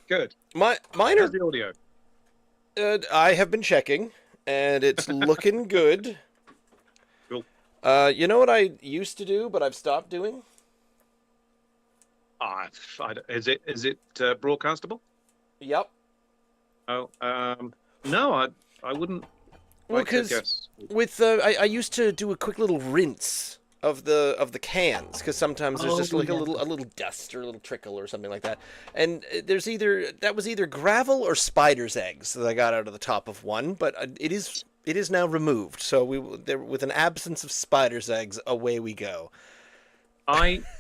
Good. Mine How's are. the audio? I have been checking, and it's looking good. Cool. You know what I used to do, but I've stopped doing? Is it broadcastable? Yep. Oh, no, I wouldn't Well, like to because guess. with I used to do a quick little rinse of the cans because sometimes there's just Oh like yeah. a little dust or a little trickle or something like that, and that was either gravel or spider's eggs that I got out of the top of one, but it is now removed. So with an absence of spider's eggs, away we go.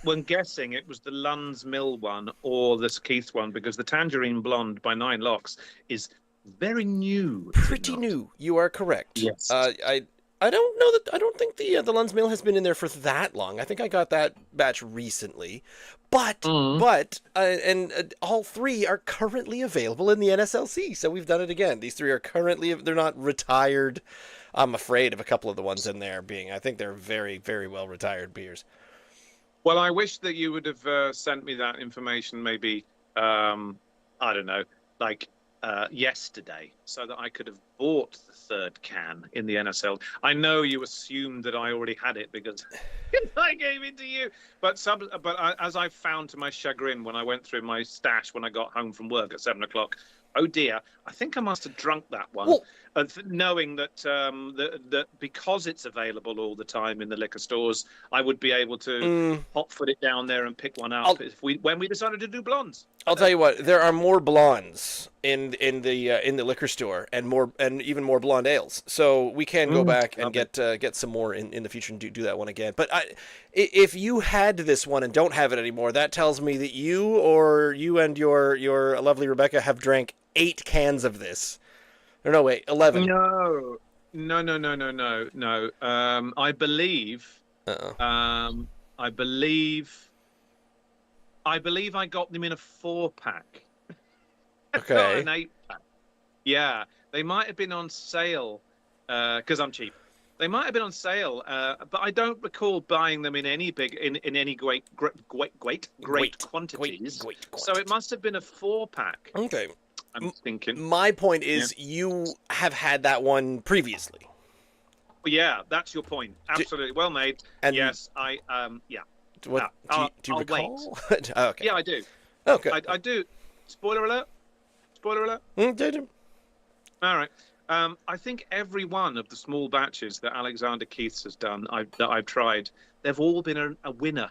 When guessing, it was the Lunn's Mill one or the Keith one because the Tangerine Blonde by Nine Locks is very new, is it Pretty not? new. You are correct. Yes. I don't know that I don't think the Lunds Mill has been in there for that long. I think I got that batch recently, Mm. but all three are currently available in the NSLC. So we've done it again. These three are currently they're not retired. I'm afraid of a couple of the ones in there being. I think they're very well retired beers. Well, I wish that you would have sent me that information maybe, I don't know, like yesterday, so that I could have bought the third can in the NSL. I know you assumed that I already had it because I gave it to you, but as I found to my chagrin when I went through my stash when I got home from work at 7 o'clock, oh dear, I think I must have drunk that one, Well, knowing that because it's available all the time in the liquor stores, I would be able to mm, hot foot it down there and pick one I'll up if we when we decided to do blondes. I'll tell you what. There are more blondes in the liquor store, and even more blonde ales. So we can go back and Lovely. get some more in the future and do that one again. But if you had this one and don't have it anymore, that tells me that you and your lovely Rebecca have drank 8 cans of this. Or no, wait, 11. No, no. Uh-oh. Um, I believe, I believe I got them in a 4 pack, not Okay. an 8 pack. Yeah, they might have been on sale because I'm cheap. They might have been on sale, but I don't recall buying them in any in any great quantities. Great So it quantity. must have been a 4 pack. Okay. I'm thinking. My point Yeah. is, you have had that one previously. Yeah, that's your point. Do, Absolutely well made. and Yes, yeah. what Now, do you I'll wait. recall? Okay. Yeah, I do. Okay. I do. Spoiler alert. Spoiler alert. Did you? All right. I think every one of the small batches that Alexander Keith's has done, that I've tried, they've all been a winner,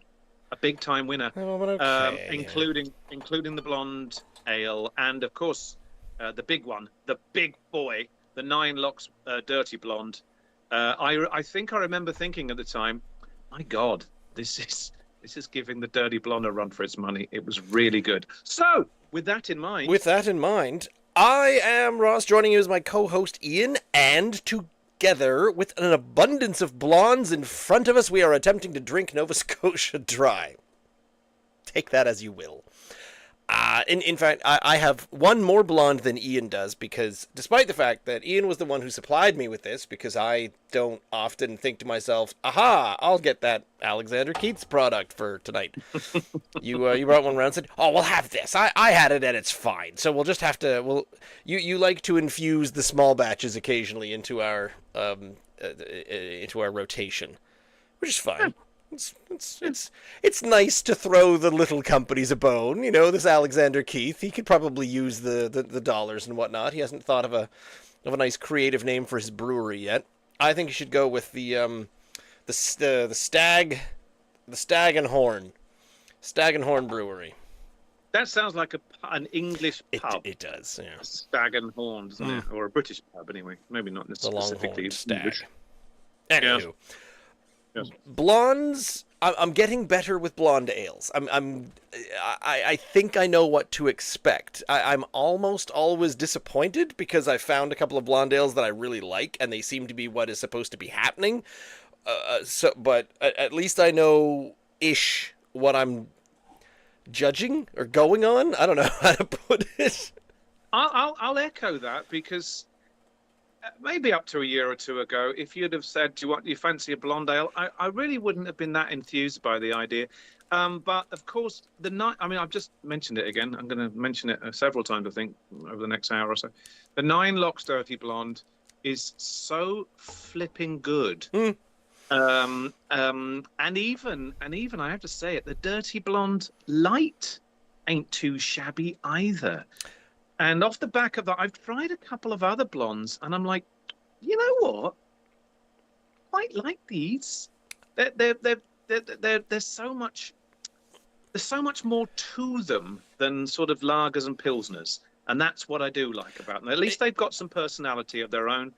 a big time winner, Oh, but okay. including the blonde ale, and of course the big one, the big boy, the Nine Locks Dirty Blonde. I think I remember thinking at the time, my God, this is giving the Dirty Blonde a run for its money. It was really good. So with that in mind. With that in mind, I am Ross, joining you as my co-host Ian, and together, with an abundance of blondes in front of us, we are attempting to drink Nova Scotia dry. Take that as you will. In fact, I have one more blonde than Ian does, because despite the fact that Ian was the one who supplied me with this, because I don't often think to myself, aha, I'll get that Alexander Keith's product for tonight. You brought one around and said, oh, we'll have this. I had it and it's fine. So we'll just have to, you like to infuse the small batches occasionally into our rotation, which is fine. It's nice to throw the little companies a bone. You know, this Alexander Keith, he could probably use the dollars and whatnot. He hasn't thought of a nice creative name for his brewery yet. I think you should go with the Stag and Horn Brewery. That sounds like an English pub. It does, yeah. Stag and Horn, doesn't it? Or a British pub, anyway. Maybe not The specifically Longhorn Stag. English. Anywho, Yes. blondes. I'm getting better with blonde ales. I think I know what to expect. I'm almost always disappointed because I found a couple of blonde ales that I really like, and they seem to be what is supposed to be happening. But at least I know ish what I'm judging or going on. I don't know how to put it. I'll echo that because maybe up to a year or two ago, if you'd have said, "Do you fancy a blonde ale?" I really wouldn't have been that enthused by the idea. But of course, I mean, I've just mentioned it again. I'm going to mention it several times, I think, over the next hour or so. The Nine Locks Dirty Blonde is so flipping good. Mm. And even I have to say it, the Dirty Blonde Light ain't too shabby either. And off the back of that, I've tried a couple of other blondes, and I'm like, you know what? Quite like these. There's so much. There's so much more to them than sort of lagers and pilsners, and that's what I do like about them. At least they've got some personality of their own,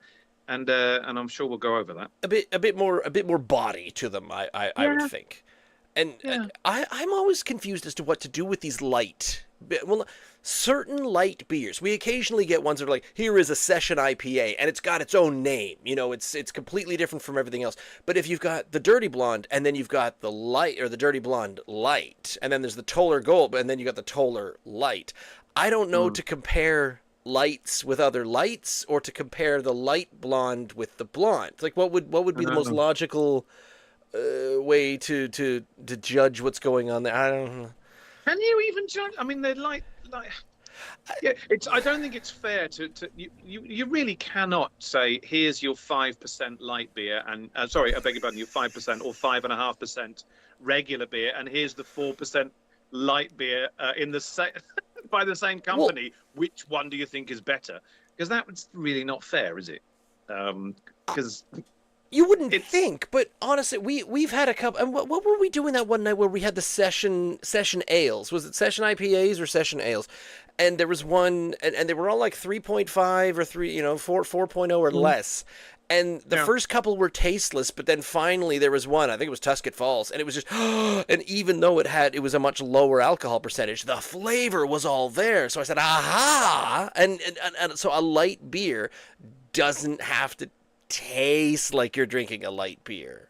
and I'm sure we'll go over that. A bit more body to them. I would Yeah, think. And yeah. I'm always confused as to what to do with these well, certain light beers. We occasionally get ones that are like, here is a session IPA, and it's got its own name. You know, it's completely different from everything else. But if you've got the Dirty Blonde, and then you've got the light, or the Dirty Blonde Light, and then there's the Toller Gold, and then you got the Toller Light. I don't know to compare lights with other lights, or to compare the light blonde with the blonde. Like, what would be the most logical way to judge what's going on there? I don't know. Can you even judge? I mean, they're like yeah. I don't think it's fair to you really cannot say here's your 5% light beer and sorry, I beg your pardon, your 5% or 5.5% regular beer, and here's the 4% light beer in the same by the same company. Well, which one do you think is better? Because that's really not fair, is it? Because you wouldn't think, but honestly, we've had a couple. And what were we doing that one night where we had the session ales? Was it session IPAs or session ales? And there was one, and they were all like 3.5 or 4.0 or less. And the first couple were tasteless, but then finally there was one, I think it was Tuscan Falls, and it was just, and even though it was a much lower alcohol percentage, the flavor was all there. So I said, aha! And so a light beer doesn't have to taste like you're drinking a light beer.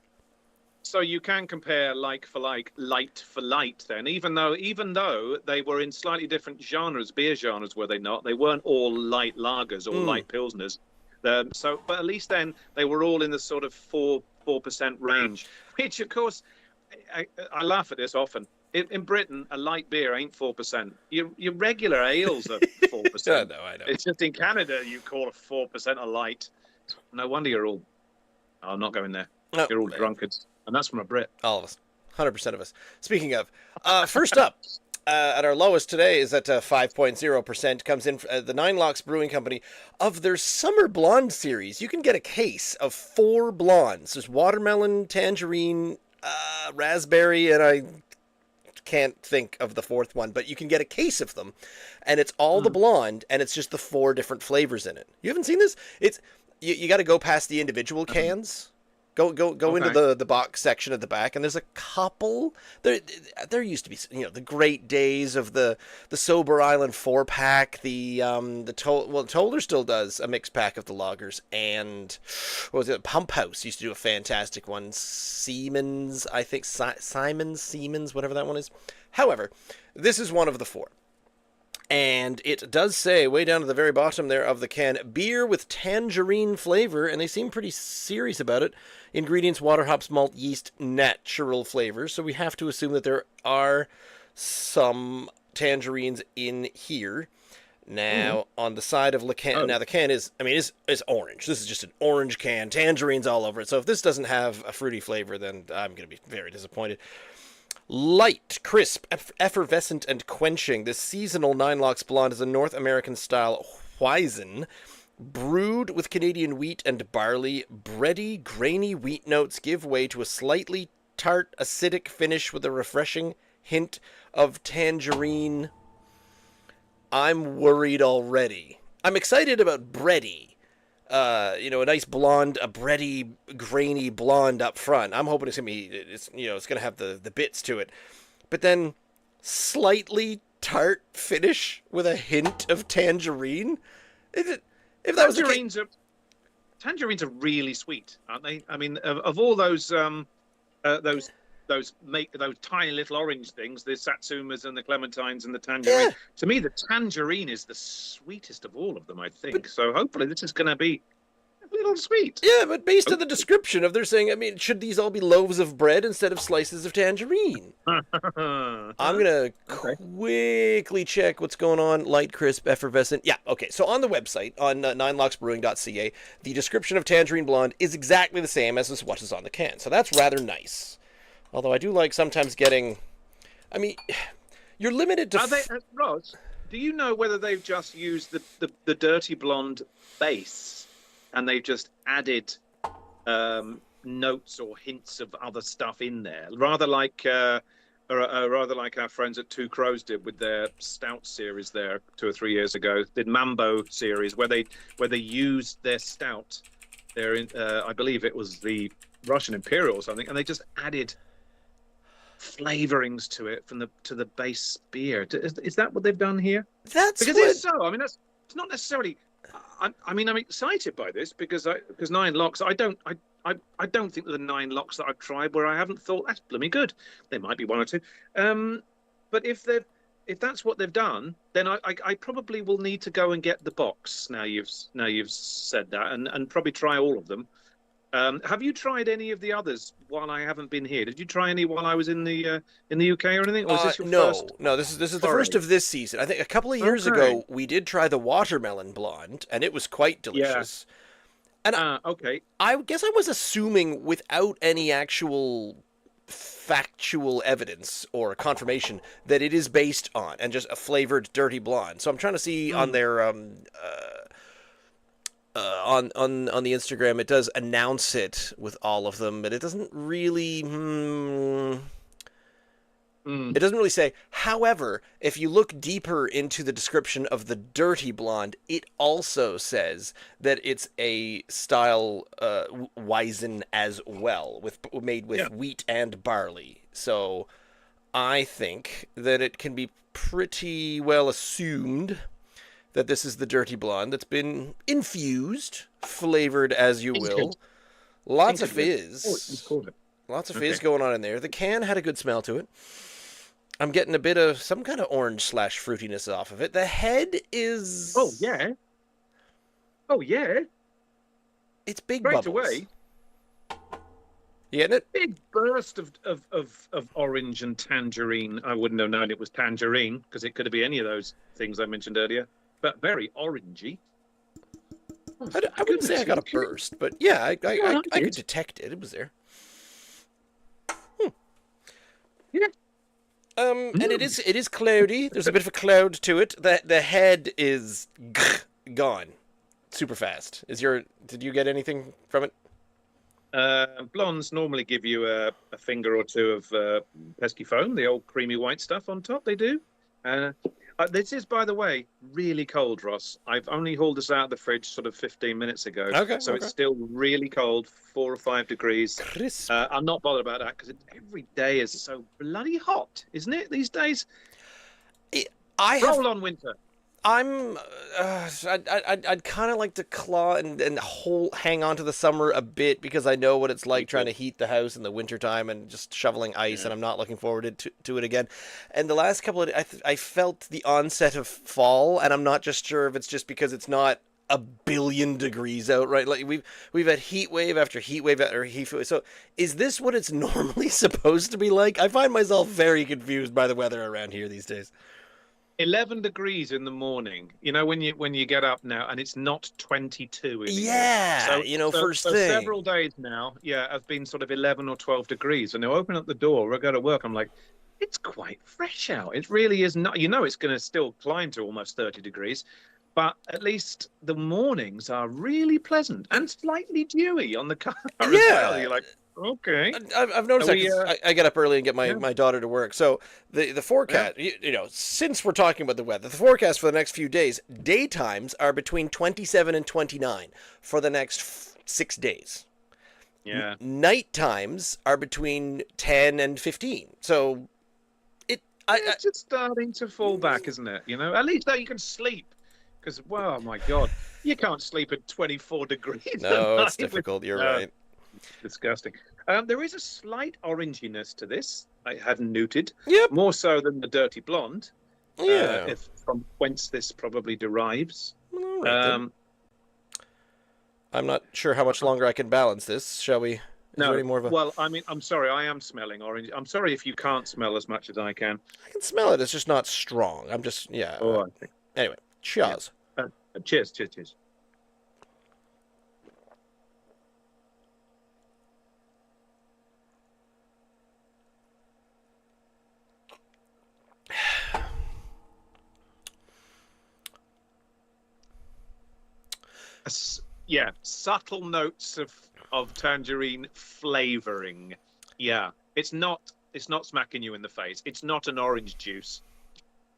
So you can compare like for like, light for light then, even though they were in slightly different genres, beer genres, were they not? They weren't all light lagers or light pilsners. But at least then they were all in the sort of 4% range, which of course, I laugh at this often. In Britain, a light beer ain't 4%. Your regular ales are 4%. I know. It's just in Canada you call a 4% a light. No wonder you're all. I'm not going there. No, you're all drunkards, and that's from a Brit. All of us, 100% of us. Speaking of, first up. At our lowest today is at 5.0%, comes in the Nine Locks Brewing Company. Of their Summer Blonde series, you can get a case of 4 blondes. There's watermelon, tangerine, raspberry, and I can't think of the 4th one, but you can get a case of them, and it's all the blonde, and it's just the 4 different flavors in it. You haven't seen this? It's you got to go past the individual cans. Go into the box section at the back, and there's a couple. There used to be, the great days of the Sober Island 4-pack. Toller still does a mixed pack of the lagers, and what was it? Pump House used to do a fantastic one. Siemens, I think Siemens, whatever that one is. However, this is one of the 4. And it does say, way down at the very bottom there of the can, beer with tangerine flavor, and they seem pretty serious about it. Ingredients: water, hops, malt, yeast, natural flavors. So we have to assume that there are some tangerines in here. Now, on the side of the can, now the can is orange. This is just an orange can, tangerines all over it. So if this doesn't have a fruity flavor, then I'm going to be very disappointed. Light, crisp, effervescent, and quenching. This seasonal Nine Locks Blonde is a North American-style Weizen, brewed with Canadian wheat and barley. Bready, grainy wheat notes give way to a slightly tart, acidic finish with a refreshing hint of tangerine. I'm worried already. I'm excited about bready. A nice blonde, a bready, grainy blonde up front. I'm hoping it's gonna have the bits to it, but then slightly tart finish with a hint of tangerine. If that was tangerines are really sweet, aren't they? I mean, of all those tiny little orange things, the satsumas and the clementines and the tangerine. Yeah. To me, the tangerine is the sweetest of all of them, I think. So hopefully this is going to be little sweet. Yeah, but based on the description of they're saying, I mean, should these all be loaves of bread instead of slices of tangerine? I'm gonna Okay. quickly check what's going on. Light, crisp, effervescent. Yeah, okay. So on the website on ninelocksbrewing.ca, the description of Tangerine Blonde is exactly the same as what is on the can. So that's rather nice. Although I do like sometimes getting. I mean, you're limited to. Are they, Roz? Do you know whether they've just used the Dirty Blonde base and they've just added notes or hints of other stuff in there, rather like our friends at Two Crows did with their stout series there 2 or 3 years ago, the Mambo series, where they used their stout, I believe it was the Russian Imperial or something, and they just added flavorings to it to the base beer. Is that what they've done here? That's because what... it's so. I mean, it's not necessarily. I mean, I'm excited by this because Nine Locks. I don't think that the 9 locks that I've tried where I haven't thought that's blooming good. There might be 1 or 2, but if that's what they've done, then I probably will need to go and get the box. Now you've said that, and probably try all of them. Have you tried any of the others while I haven't been here? Did you try any while I was in the UK or anything? Or is this your first? No. This is the first of this season. I think a couple of years ago we did try the watermelon blonde, and it was quite delicious. Yeah. And okay. I guess I was assuming without any actual factual evidence or confirmation that it is based on and just a flavored dirty blonde. So I'm trying to see on their on the Instagram, it does announce it with all of them, but it doesn't really. It doesn't really say. However, if you look deeper into the description of the Dirty Blonde, it also says that it's a style Weizen as well, made with wheat and barley. So I think that it can be pretty well assumed that this is the Dirty Blonde that's been infused, flavored as you will. Lots of fizz. Lots of fizz going on in there. The can had a good smell to it. I'm getting a bit of some kind of orange / fruitiness off of it. The head is... Oh, yeah. It's big Straight bubbles. away. You getting it? Big burst of orange and tangerine. I wouldn't have known it was tangerine because it could be any of those things I mentioned earlier. But very orangey. Oh, I wouldn't say I got a burst, but yeah, I could detect it. It was there. Yeah. And it is cloudy. There's a bit of a cloud to it. The head is gone super fast. Did you get anything from it? Blondes normally give you a finger or two of pesky foam, the old creamy white stuff on top. They do. This is, by the way, really cold, Ross. I've only hauled this out of the fridge sort of 15 minutes ago. So it's still really cold, 4 or 5 degrees. Crisp. I'm not bothered about that because every day is so bloody hot, isn't it, these days? Roll on winter. I'd kind of like to claw and hang on to the summer a bit because I know what it's like trying to heat the house in the wintertime and just shoveling ice, and I'm not looking forward to it again. And the last couple of I felt the onset of fall, and I'm not just sure if it's just because it's not a billion degrees out, right? Like we've had heat wave after heat wave after heat wave. So is this what it's normally supposed to be like? I find myself very confused by the weather around here these days. 11 degrees in the morning, when you get up now, and it's not 22 anymore. Yeah, first thing. Several days now, have been sort of 11 or 12 degrees. And I open up the door, I go to work, I'm like, it's quite fresh out. It really is not, it's going to still climb to almost 30 degrees. But at least the mornings are really pleasant and slightly dewy on the car as well. You're like, okay. I've noticed I get up early and get my daughter to work. So the forecast, since we're talking about the weather, the forecast for the next few days, daytimes are between 27 and 29 for the next 6 days. Yeah. Night times are between 10 and 15. So it's just starting to fall back, isn't it? At least now you can sleep. Because, wow, my God, you can't sleep at 24 degrees. No, it's difficult. You're right. Disgusting. There is a slight oranginess to this, I hadn't noted. Yep. More so than the Dirty Blonde. Yeah. From whence this probably derives. All right, I'm not sure how much longer I can balance this. Shall we? Is there No. any more of a? Well, I mean, I'm sorry, I am smelling orange. I'm sorry if you can't smell as much as I can. I can smell it. It's just not strong. I'm just yeah. Oh, I think. Anyway, Yeah. cheers. Cheers, cheers, cheers. Yeah, subtle notes of tangerine flavoring. Yeah, it's not smacking you in the face. It's not an orange juice.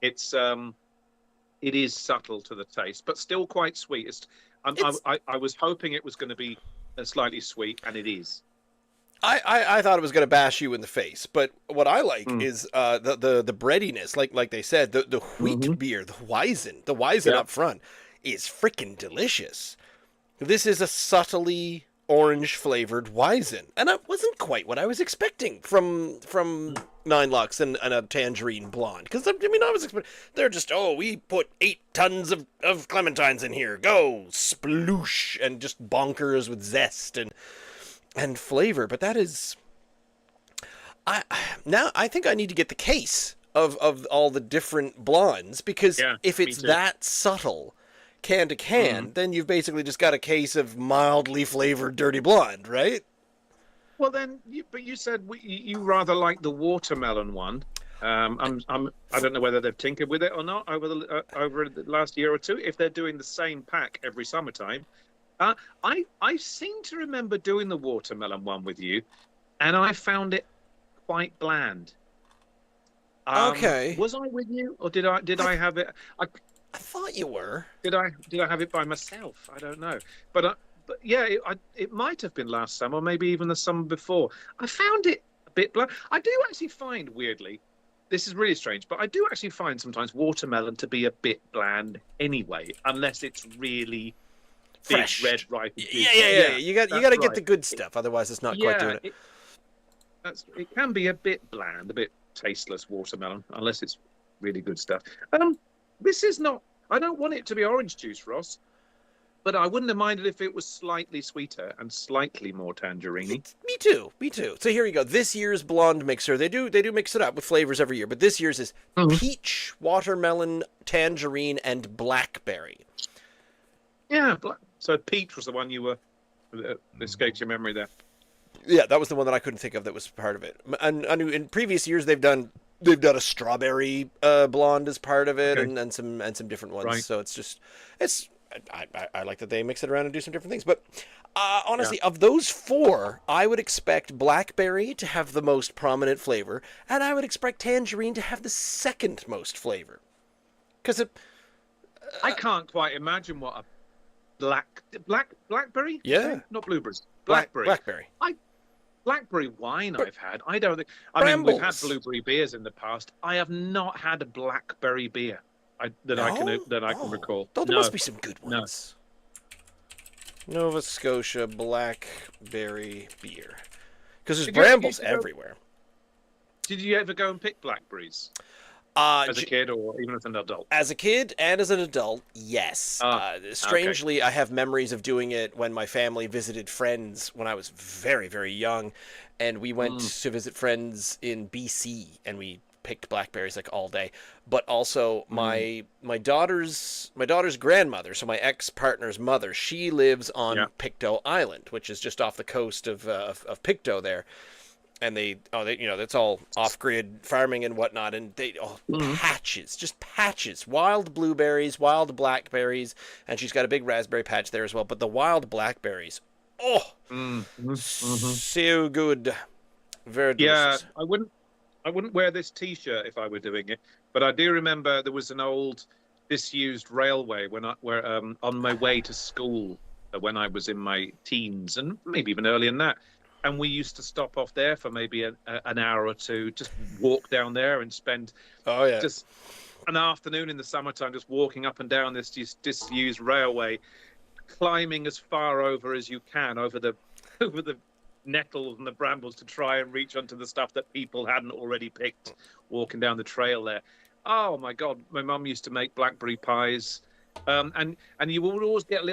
It's it is subtle to the taste, but still quite sweet. It's I was hoping it was going to be slightly sweet, and it is. I thought it was going to bash you in the face, but what I like Mm. is the breadiness, like they said, the wheat Hmm. beer, the Weizen Yeah. up front is freaking delicious. This is a subtly orange flavored Weizen, and it wasn't quite what I was expecting from Nine Lux and a Tangerine Blonde. Because I mean, I was expecting they're just we put 8 tons of clementines in here, go sploosh, and just bonkers with zest and flavor. But that is I now I think I need to get the case of all the different blondes because Yeah, if me it's too. that subtle can to can, Mm. then you've basically just got a case of mildly flavored dirty blonde, right? Well, then, but you said you rather like the watermelon one. I don't know whether they've tinkered with it or not over the last year or two. If they're doing the same pack every summertime, uh, I seem to remember doing the watermelon one with you, and I found it quite bland. Okay. Was I with you, or did I have it? I, I thought you were. did I have it by myself? I don't know, but yeah, it might have been last summer, maybe even the summer before. I found it a bit bland. I do actually find weirdly, this is really strange, but I do actually find sometimes watermelon to be a bit bland anyway, unless it's really big Fresh. red ripe Yeah, juice. yeah, yeah. Yeah, You got that's to get right. the good stuff, otherwise it's not quite doing Yeah, it. it can be a bit bland, a bit tasteless watermelon, unless it's really good stuff. This is not. I don't want it to be orange juice, Ross, but I wouldn't have minded if it was slightly sweeter and slightly more tangerine. Me too. Me too. So here you go. This year's blonde mixer. They do mix it up with flavors every year, but this year's is peach, watermelon, tangerine, and blackberry. Yeah, so peach was the one you were escaped your memory there. Yeah, that was the one that I couldn't think of that was part of it. And I knew in previous years they've done a strawberry blonde as part of it, Okay, and some different ones. right. So it's I like that they mix it around and do some different things. But Yeah. honestly, of those four, I would expect blackberry to have the most prominent flavor, and I would expect tangerine to have the second most flavor. Because it, I can't quite imagine what a blackberry? yeah, Not blueberries. Blackberry. blackberry, I Blackberry wine Br- I've had. I don't think. I mean, we've had brambles. blueberry beers in the past. I have not had a blackberry beer. That I can No, that I can oh, recall. though there must No, be some good no. ones. Nova Scotia blackberry beer. Because there's Did you ever brambles used to go? everywhere. Did you ever go and pick blackberries Uh, as a kid or even as an adult? as a kid and as an adult, yes. Ah, okay. Strangely, I have memories of doing it when my family visited friends when I was very, very young. And we went Mm, to visit friends in BC and we picked blackberries like all day. But also mm, my daughter's grandmother, so my ex-partner's mother, she lives yeah. on Pictou Island, which is just off the coast of Pictou there. And that's all off-grid farming and whatnot, and Mm, patches, just patches, wild blueberries, wild blackberries, and she's got a big raspberry patch there as well. But the wild blackberries, oh, mm. so good, very Yeah, delicious. I wouldn't wear this T-shirt if I were doing it, but I do remember there was an old disused railway where on my way to school when I was in my teens and maybe even earlier than that, and we used to stop off there for maybe an hour or two, just walk down there and spend Oh yeah, just an afternoon in the summertime just walking up and down this disused railway, climbing as far over as you can over the over the nettles and the brambles to try and reach onto the stuff that people hadn't already picked walking down the trail there. Oh my God, my mum used to make blackberry pies, and you would always get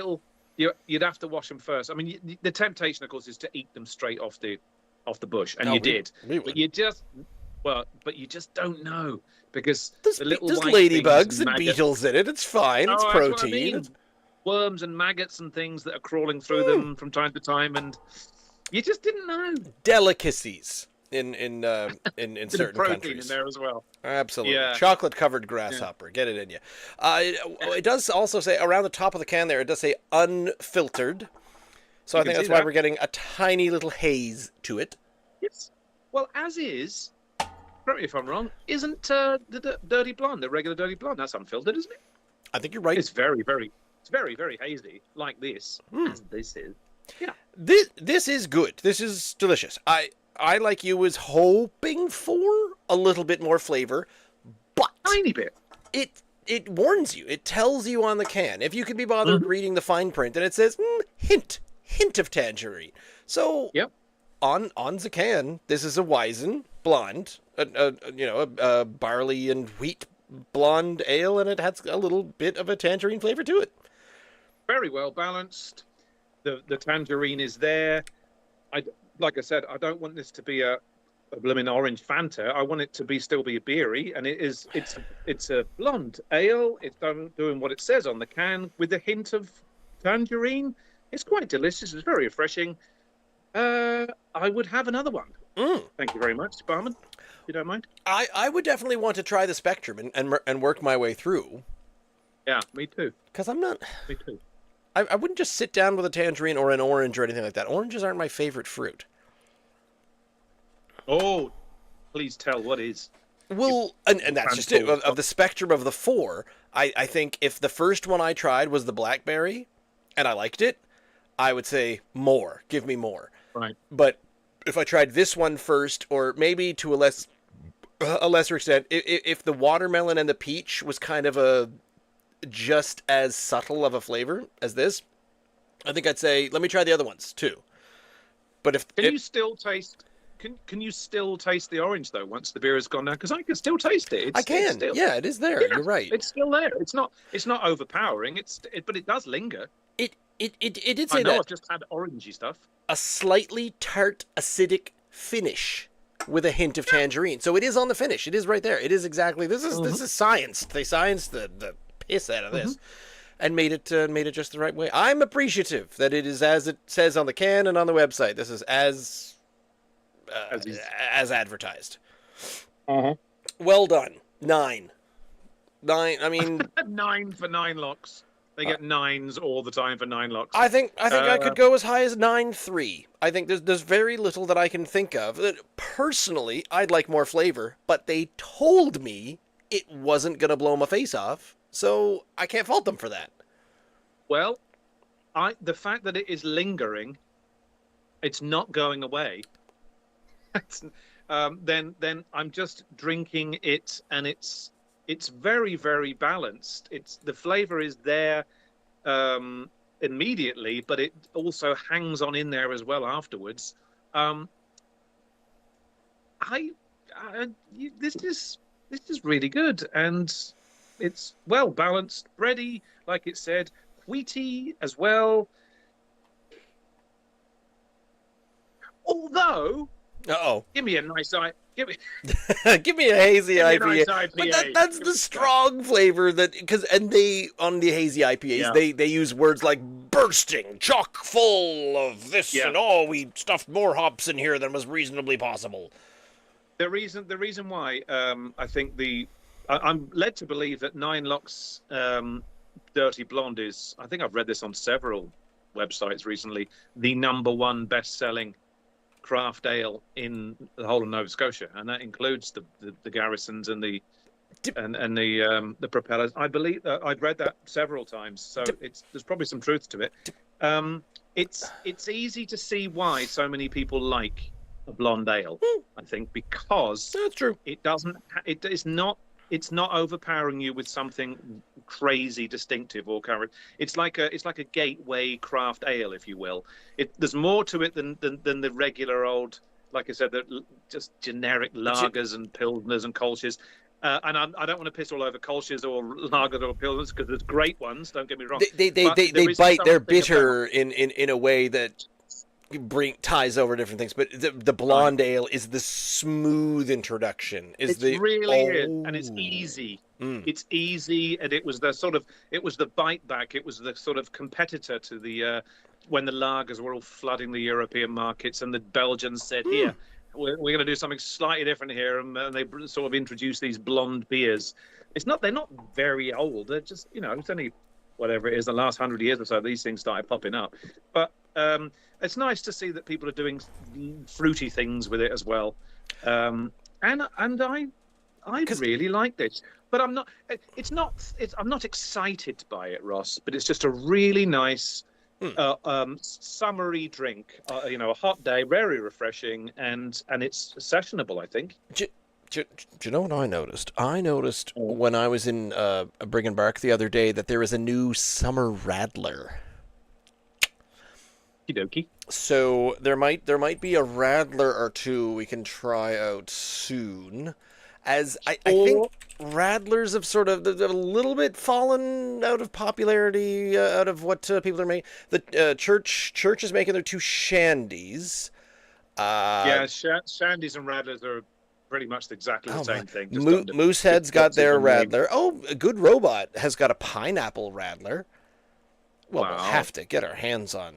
you'd have to wash them first. I mean, the temptation, of course, is to eat them straight off the bush, and you did. But you just don't know because there's the little there's white ladybugs and beetles in it. It's fine. It's protein. That's what I mean. Worms and maggots and things that are crawling through them from time to time, and you just didn't know. Delicacies in certain protein countries. In there as well. Absolutely. Yeah. Chocolate covered grasshopper. Yeah. Get it in you. It does also say around the top of the can there. It does say unfiltered. So I think that's why we're getting a tiny little haze to it. Yes. Well, as is. Correct me if I'm wrong. Isn't the Dirty Blonde, the regular Dirty Blonde, that's unfiltered, isn't it? I think you're right. It's very, very hazy, like this. As this is. Yeah. This is good. This is delicious. I like you was hoping for a little bit more flavor, but tiny bit. It warns you. It tells you on the can. If you can be bothered reading the fine print, and it says hint of tangerine. So yep. On the can, this is a Weizen blonde, a barley and wheat blonde ale, and it has a little bit of a tangerine flavor to it. Very well balanced. The tangerine is there. Like I said, I don't want this to be a blooming orange Fanta. I want it to still be a beery, and it's a blonde ale. It's doing what it says on the can with a hint of tangerine. It's quite delicious. It's very refreshing. I would have another one. Thank you very much, barman. If you don't mind. I would definitely want to try the spectrum and work my way through. Yeah, me too. Because I'm not. Me too. I wouldn't just sit down with a tangerine or an orange or anything like that. Oranges aren't my favorite fruit. Oh, please tell what is. Well, and that's just it. Of the spectrum of the four, I think if the first one I tried was the blackberry, and I liked it, I would say more. Give me more. Right. But if I tried this one first, or maybe to a lesser extent, if the watermelon and the peach was kind of just as subtle of a flavor as this, I think I'd say let me try the other ones too. But you still taste? Can you still taste the orange though once the beer has gone down? Because I can still taste it. I can. Yeah, it is there. Yeah, you're right. It's still there. It's not overpowering. But it does linger. It did say I know. that. I've just had orangey stuff. A slightly tart, acidic finish with a hint of tangerine. So it is on the finish. It is right there. It is exactly. This is science. They scienced the piss out of this. And made it just the right way. I'm appreciative that it is as it says on the can and on the website. This is as advertised. Well done. 9. I mean 9 for 9 locks. They get 9s all the time for 9 locks. I think I could go as high as 9.3. I think there's very little that I can think of. Personally, I'd like more flavor, but they told me it wasn't gonna blow my face off. So I can't fault them for that. Well, the fact that it is lingering, it's not going away. Then I'm just drinking it, and it's very, very balanced. The flavor is there immediately, but it also hangs on in there as well afterwards. This is really good, and it's well balanced, bready, like it said, wheaty as well. Although, give me a nice give me a hazy IPA. Nice IPA. But that's the strong flavor on the hazy IPAs they use words like bursting, chock full of this, and we stuffed more hops in here than was reasonably possible. The reason why I think I'm led to believe that 9 Locks Dirty Blonde is, I think I've read this on several websites recently, the #1 best-selling craft ale in the whole of Nova Scotia, and that includes the Garrisons and the Propellers. I believe I'd read that several times, so there's probably some truth to it. It's easy to see why so many people like a blonde ale. I think because that's true. It's not overpowering you with something crazy distinctive or current. It's like a gateway craft ale, if you will. There's more to it than the regular old, like I said, just generic lagers and pilsners and kolsch's. I don't want to piss all over Kolsch's or Lager or Pilsners because there's great ones. Don't get me wrong. They But there is bite. They're something bitter in a way that ties over different things. But the blonde ale is the smooth introduction. It really is, and it's easy. It's easy, and it was the bite back. It was the sort of competitor to the when the lagers were all flooding the European markets, and the Belgians said, "Here, we're going to do something slightly different here," and they sort of introduced these blonde beers. They're not very old. They're just, it's only whatever it is, the last 100 years or so, these things started popping up. But it's nice to see that people are doing fruity things with it as well. And I really like this, but I'm not excited by it, Ross. But it's just a really nice summery drink. A hot day, very refreshing, and it's sessionable, I think. Do you know what I noticed? I noticed when I was in Brig and Bark the other day that there is a new summer radler. Okie dokie. So there might be a radler or two we can try out soon. As I think radlers have sort of a little bit fallen out of popularity, out of what people are making. The church is making their two shandies. Shandies and radlers are pretty much exactly the same thing. Moosehead's got their radler. Oh, Good Robot has got a pineapple radler. Well, wow. We'll have to get our hands on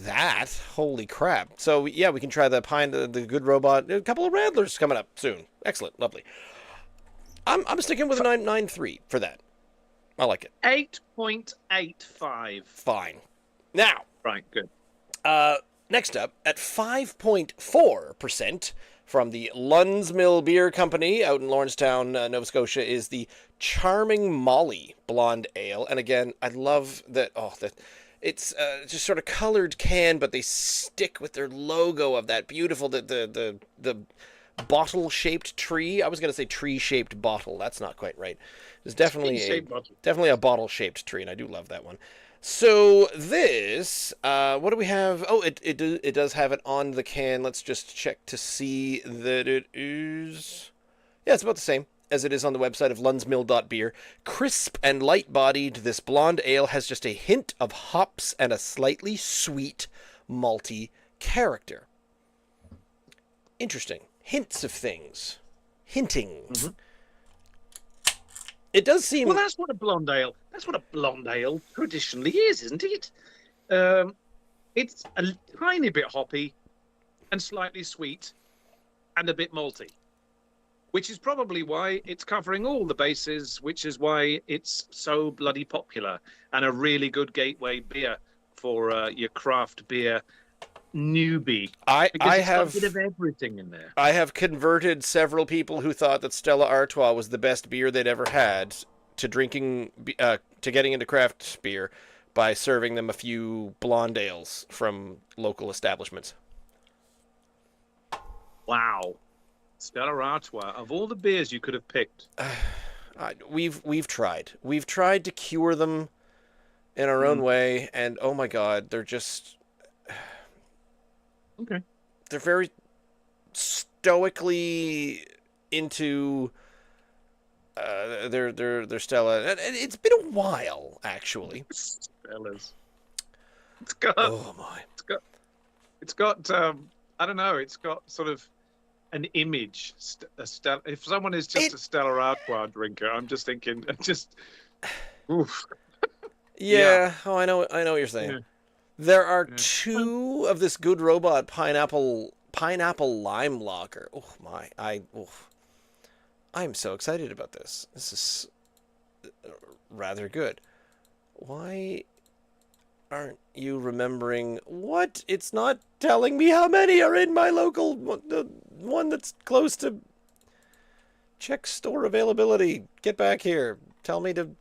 that. Holy crap. So, yeah, we can try the Good Robot. A couple of radlers coming up soon. Excellent. Lovely. I'm sticking with a 9.93 for that. I like it. 8.85. Fine. Now. Right, good. Next up, at 5.4%, from the Lunn's Mill Beer Company out in Lawrencetown, Nova Scotia, is the Charming Molly Blonde Ale. And again, I love that. It's just sort of colored can, but they stick with their logo of that beautiful the bottle-shaped tree. I was going to say tree-shaped bottle. That's not quite right. It's definitely a bottle-shaped tree, and I do love that one. So this, what do we have? Oh, it does have it on the can. Let's just check to see that it is. Yeah, it's about the same as it is on the website of lunsmill.beer. Crisp and light-bodied, this blonde ale has just a hint of hops and a slightly sweet, malty character. Interesting. Hints of things. Hinting. Mm-hmm. It does seem... Well, that's what a blonde ale traditionally is, isn't it? It's a tiny bit hoppy and slightly sweet and a bit malty, which is probably why it's covering all the bases, which is why it's so bloody popular and a really good gateway beer for your craft beer newbie. I have got a bit of everything in there. I have converted several people who thought that Stella Artois was the best beer they'd ever had to getting into craft beer by serving them a few blonde ales from local establishments. Wow. Stella Artois, of all the beers you could have picked. We've tried. We've tried to cure them in our own way, and oh my God, they're just... Okay. They're very stoically into their Stella. And it's been a while, actually. Stella's. It's got... Oh, my. It's got I don't know, it's got sort of an image. If someone is just a Stella Artois drinker, I'm just thinking, oof. Yeah. Oh, I know what you're saying. Yeah. There are two of this Good Robot pineapple lime lager. Oh my! I'm so excited about this. This is rather good. Why aren't you remembering what? It's not telling me how many are in my local one that's close to. Check store availability. Get back here. Tell me to.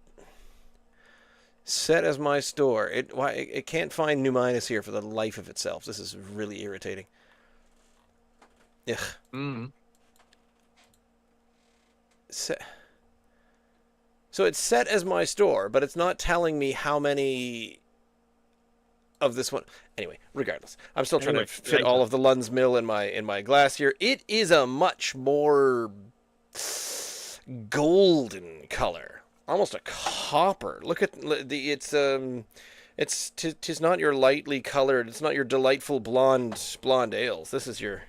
Set as my store. It can't find New Minas here for the life of itself. This is really irritating. Ugh. Mm. So it's set as my store, but it's not telling me how many of this one. Anyway, regardless, I'm still trying to fit all of the Lunn's Mill in my glass here. It is a much more golden color, almost a copper. Look at tis not your lightly colored. It's not your delightful blonde ales. This is your.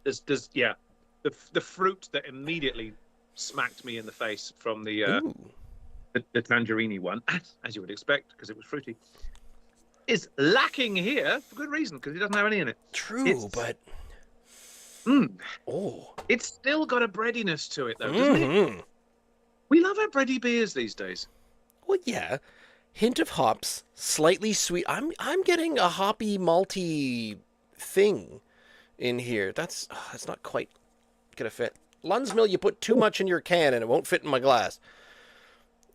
There's yeah, the fruit that immediately smacked me in the face from Ooh. the tangerine one, as you would expect, because it was fruity, is lacking here for good reason, because it doesn't have any in it. True, but oh, it's still got a breadiness to it, though, doesn't it? We love our bready beers these days. Well, yeah. Hint of hops, slightly sweet. I'm getting a hoppy, malty thing in here. That's not quite gonna fit. Lunn's Mill, you put too much in your can and it won't fit in my glass.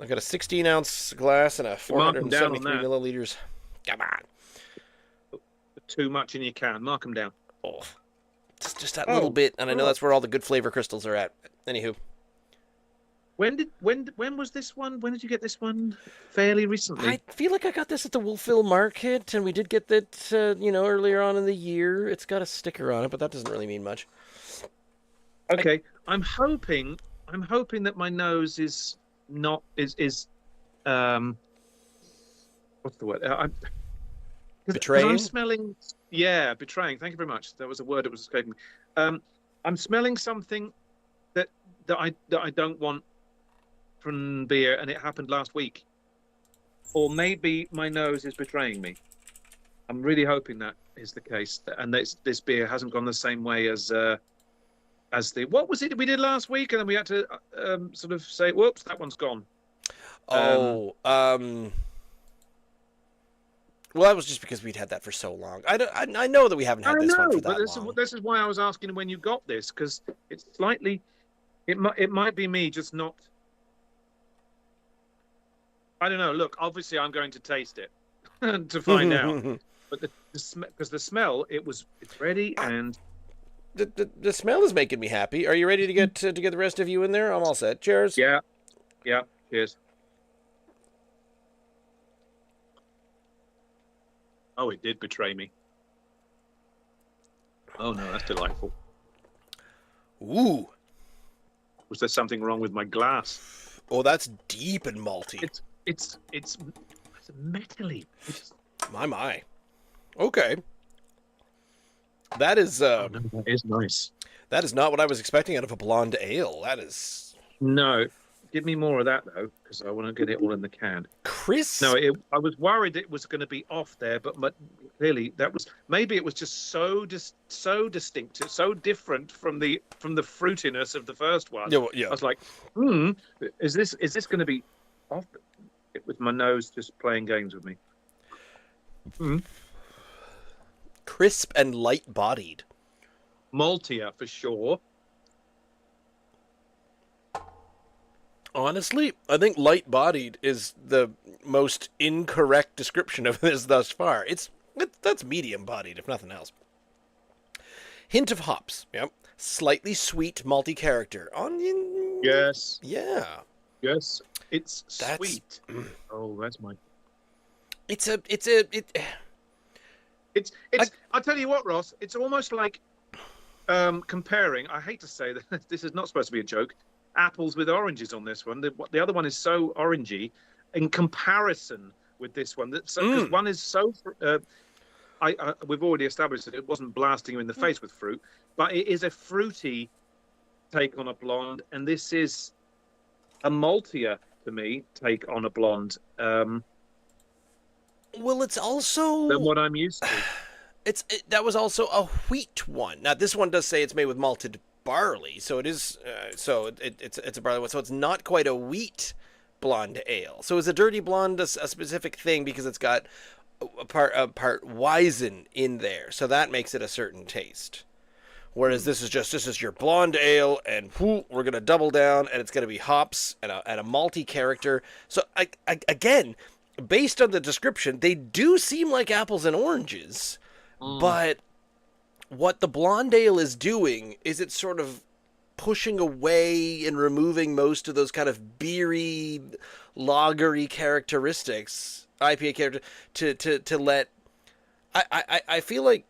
I've got a 16-ounce glass and a 473 milliliters. Come on. Too much in your can. Mark them down. Oh, just that little bit, and I know that's where all the good flavor crystals are at. Anywho. When was this one? When did you get this one? Fairly recently. I feel like I got this at the Wolfville Market, and we did get that, earlier on in the year. It's got a sticker on it, but that doesn't really mean much. Okay, I'm hoping that my nose is not what's the word? Betraying? I'm smelling. Yeah, betraying. Thank you very much. That was a word that was escaping me. I'm smelling something that I don't want from beer, and it happened last week. Or maybe my nose is betraying me. I'm really hoping that is the case, and this beer hasn't gone the same way as the what was it we did last week, and then we had to sort of say, "Whoops, that one's gone." Well, that was just because we'd had that for so long. I know that we haven't had this one for that long. This is why I was asking when you got this, because it's slightly. It might be me just not. I don't know. Look, obviously, I'm going to taste it to find out. But because the smell, it's ready, and the smell is making me happy. Are you ready to get the rest of you in there? I'm all set. Cheers. Yeah. Cheers. Oh, it did betray me. Oh no, that's delightful. Ooh. Was there something wrong with my glass? Oh, that's deep and malty. It's metally. My. Okay. That is no, that is nice. That is not what I was expecting out of a blonde ale. That is no. Give me more of that though, because I want to get it all in the can. Crisp. No, I was worried it was going to be off there, but clearly maybe it was just so distinct, so different from the fruitiness of the first one. Yeah. I was like, is this going to be off? It was my nose just playing games with me. Crisp and light-bodied. Maltier for sure. Honestly, I think light-bodied is the most incorrect description of this thus far. That's medium-bodied, if nothing else. Hint of hops. Yep. Slightly sweet, malty character. Yes. Yeah. Yes. It's sweet. Oh, that's my. I'll tell you what, Ross. It's almost like comparing. I hate to say that this is not supposed to be a joke. Apples with oranges on this one. The other one is so orangey in comparison with this one. Because one is so. We've already established that it wasn't blasting you in the face with fruit, but it is a fruity take on a blonde, and this is a maltier to me take on a blonde. Well, it's also than what I'm used to. That was also a wheat one. Now this one does say it's made with malted barley, so it is. It's a barley one, so it's not quite a wheat blonde ale. So is a dirty blonde a specific thing because it's got a part Weizen in there, so that makes it a certain taste. Whereas this is your blonde ale, and we're gonna double down, and it's gonna be hops and a malty character. So again, based on the description, they do seem like apples and oranges, but what the blonde ale is doing is it's sort of pushing away and removing most of those kind of beery, lagery characteristics, IPA character, to let. I feel like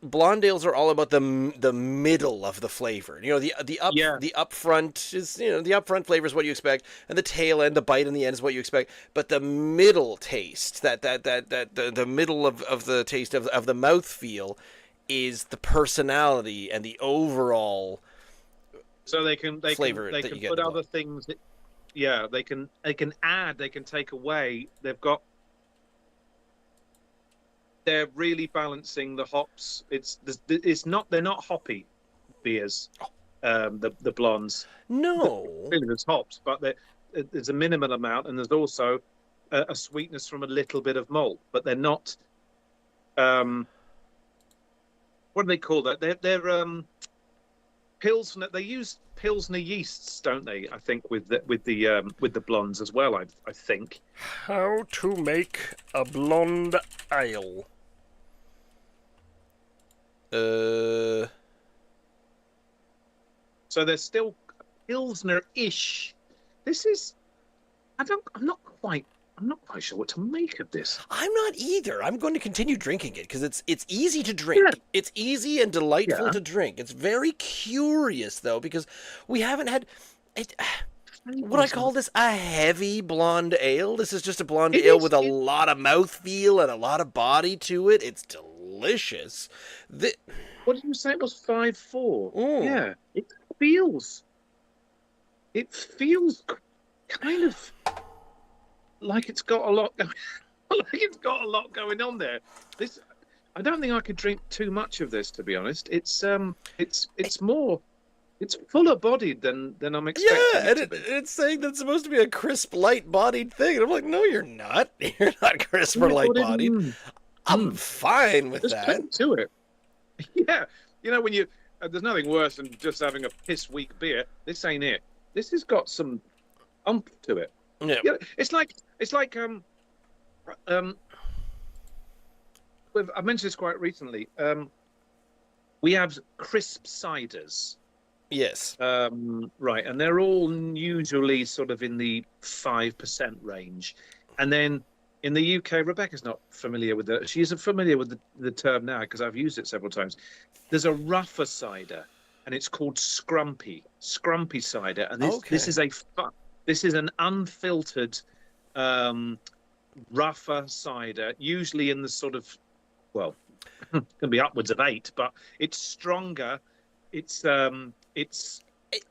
blonde ales are all about the middle of the flavor. You know, Yeah. the upfront is, you know, the upfront flavor is what you expect, and the tail end, the bite in the end is what you expect. But the middle taste, the middle of the taste of the mouthfeel, is the personality and the overall So they can flavor that you get in put the other blonde. things. Yeah, they can add, they can take away. They're really balancing the hops. It's not they're not hoppy beers. The blondes. No, Clearly there's hops, but there's a minimal amount, and there's also a sweetness from a little bit of malt. But they're not. Um, what do they call that? They're pilsner. They use pilsner yeasts, don't they? I think with the blondes as well. I think. how to make a blonde ale? So they're still pilsner-ish. This is. I don't. I'm not quite sure what to make of this. I'm not either. I'm going to continue drinking it because it's easy to drink. Yeah. It's easy and delightful Yeah. to drink. It's very curious though because we haven't had it. Would I call this a heavy blonde ale? This is just a blonde It ale is. with a lot of mouthfeel and a lot of body to it. It's delicious. What did you say? It was 5.4. Mm. Yeah. Feels. It feels kind of like it's got a lot. Like it's got a lot going on there. This. I don't think I could drink too much of this, to be honest. It's more. It's fuller bodied than I'm expecting Yeah, it and to be. it's saying that's supposed to be a crisp, light-bodied thing. And I'm like, no, you're not. You're not crisp or Yeah, well, light-bodied. I'm fine with There's that. plenty to it. Yeah, you know when you there's nothing worse than just having a piss weak beer. This ain't it. This has got some ump to it. Yeah. Yeah, it's like I mentioned this quite recently. We have crisp ciders, Yes. right, and they're all usually sort of in the 5% range, and then in the UK, Rebecca's not familiar with it. She's familiar with the term now because I've used it several times. There's a rougher cider, and it's called scrumpy cider, and this is this is an unfiltered, rougher cider, usually in the sort of, well, can be upwards of 8, but it's stronger, it's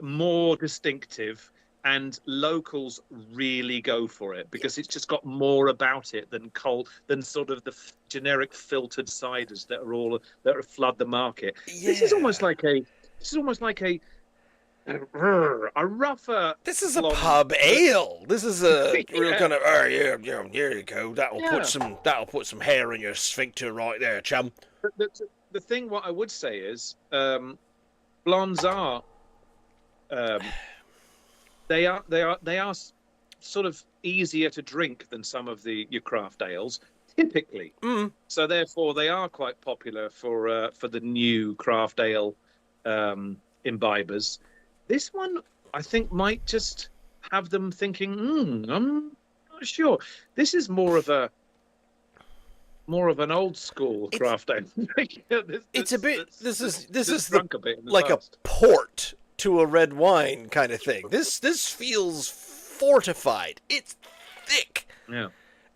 more distinctive, and locals really go for it because it's just got more about it than sort of the generic filtered ciders that flood the market. Yeah. This is almost like a rougher. This is a blonde. pub ale. This is a real Yeah. kind of here you go. That'll put some hair in your sphincter right there, chum. The thing, what I would say is, blondes are, they are sort of easier to drink than some of your craft ales, typically. So therefore, they are quite popular for the new craft ale imbibers. This one, I think, might just have them thinking, I'm not sure. This is more of an old school craft ale. It's a bit. This is drunk a bit in the like past. a port to a red wine kind of thing. This feels fortified. It's thick. Yeah.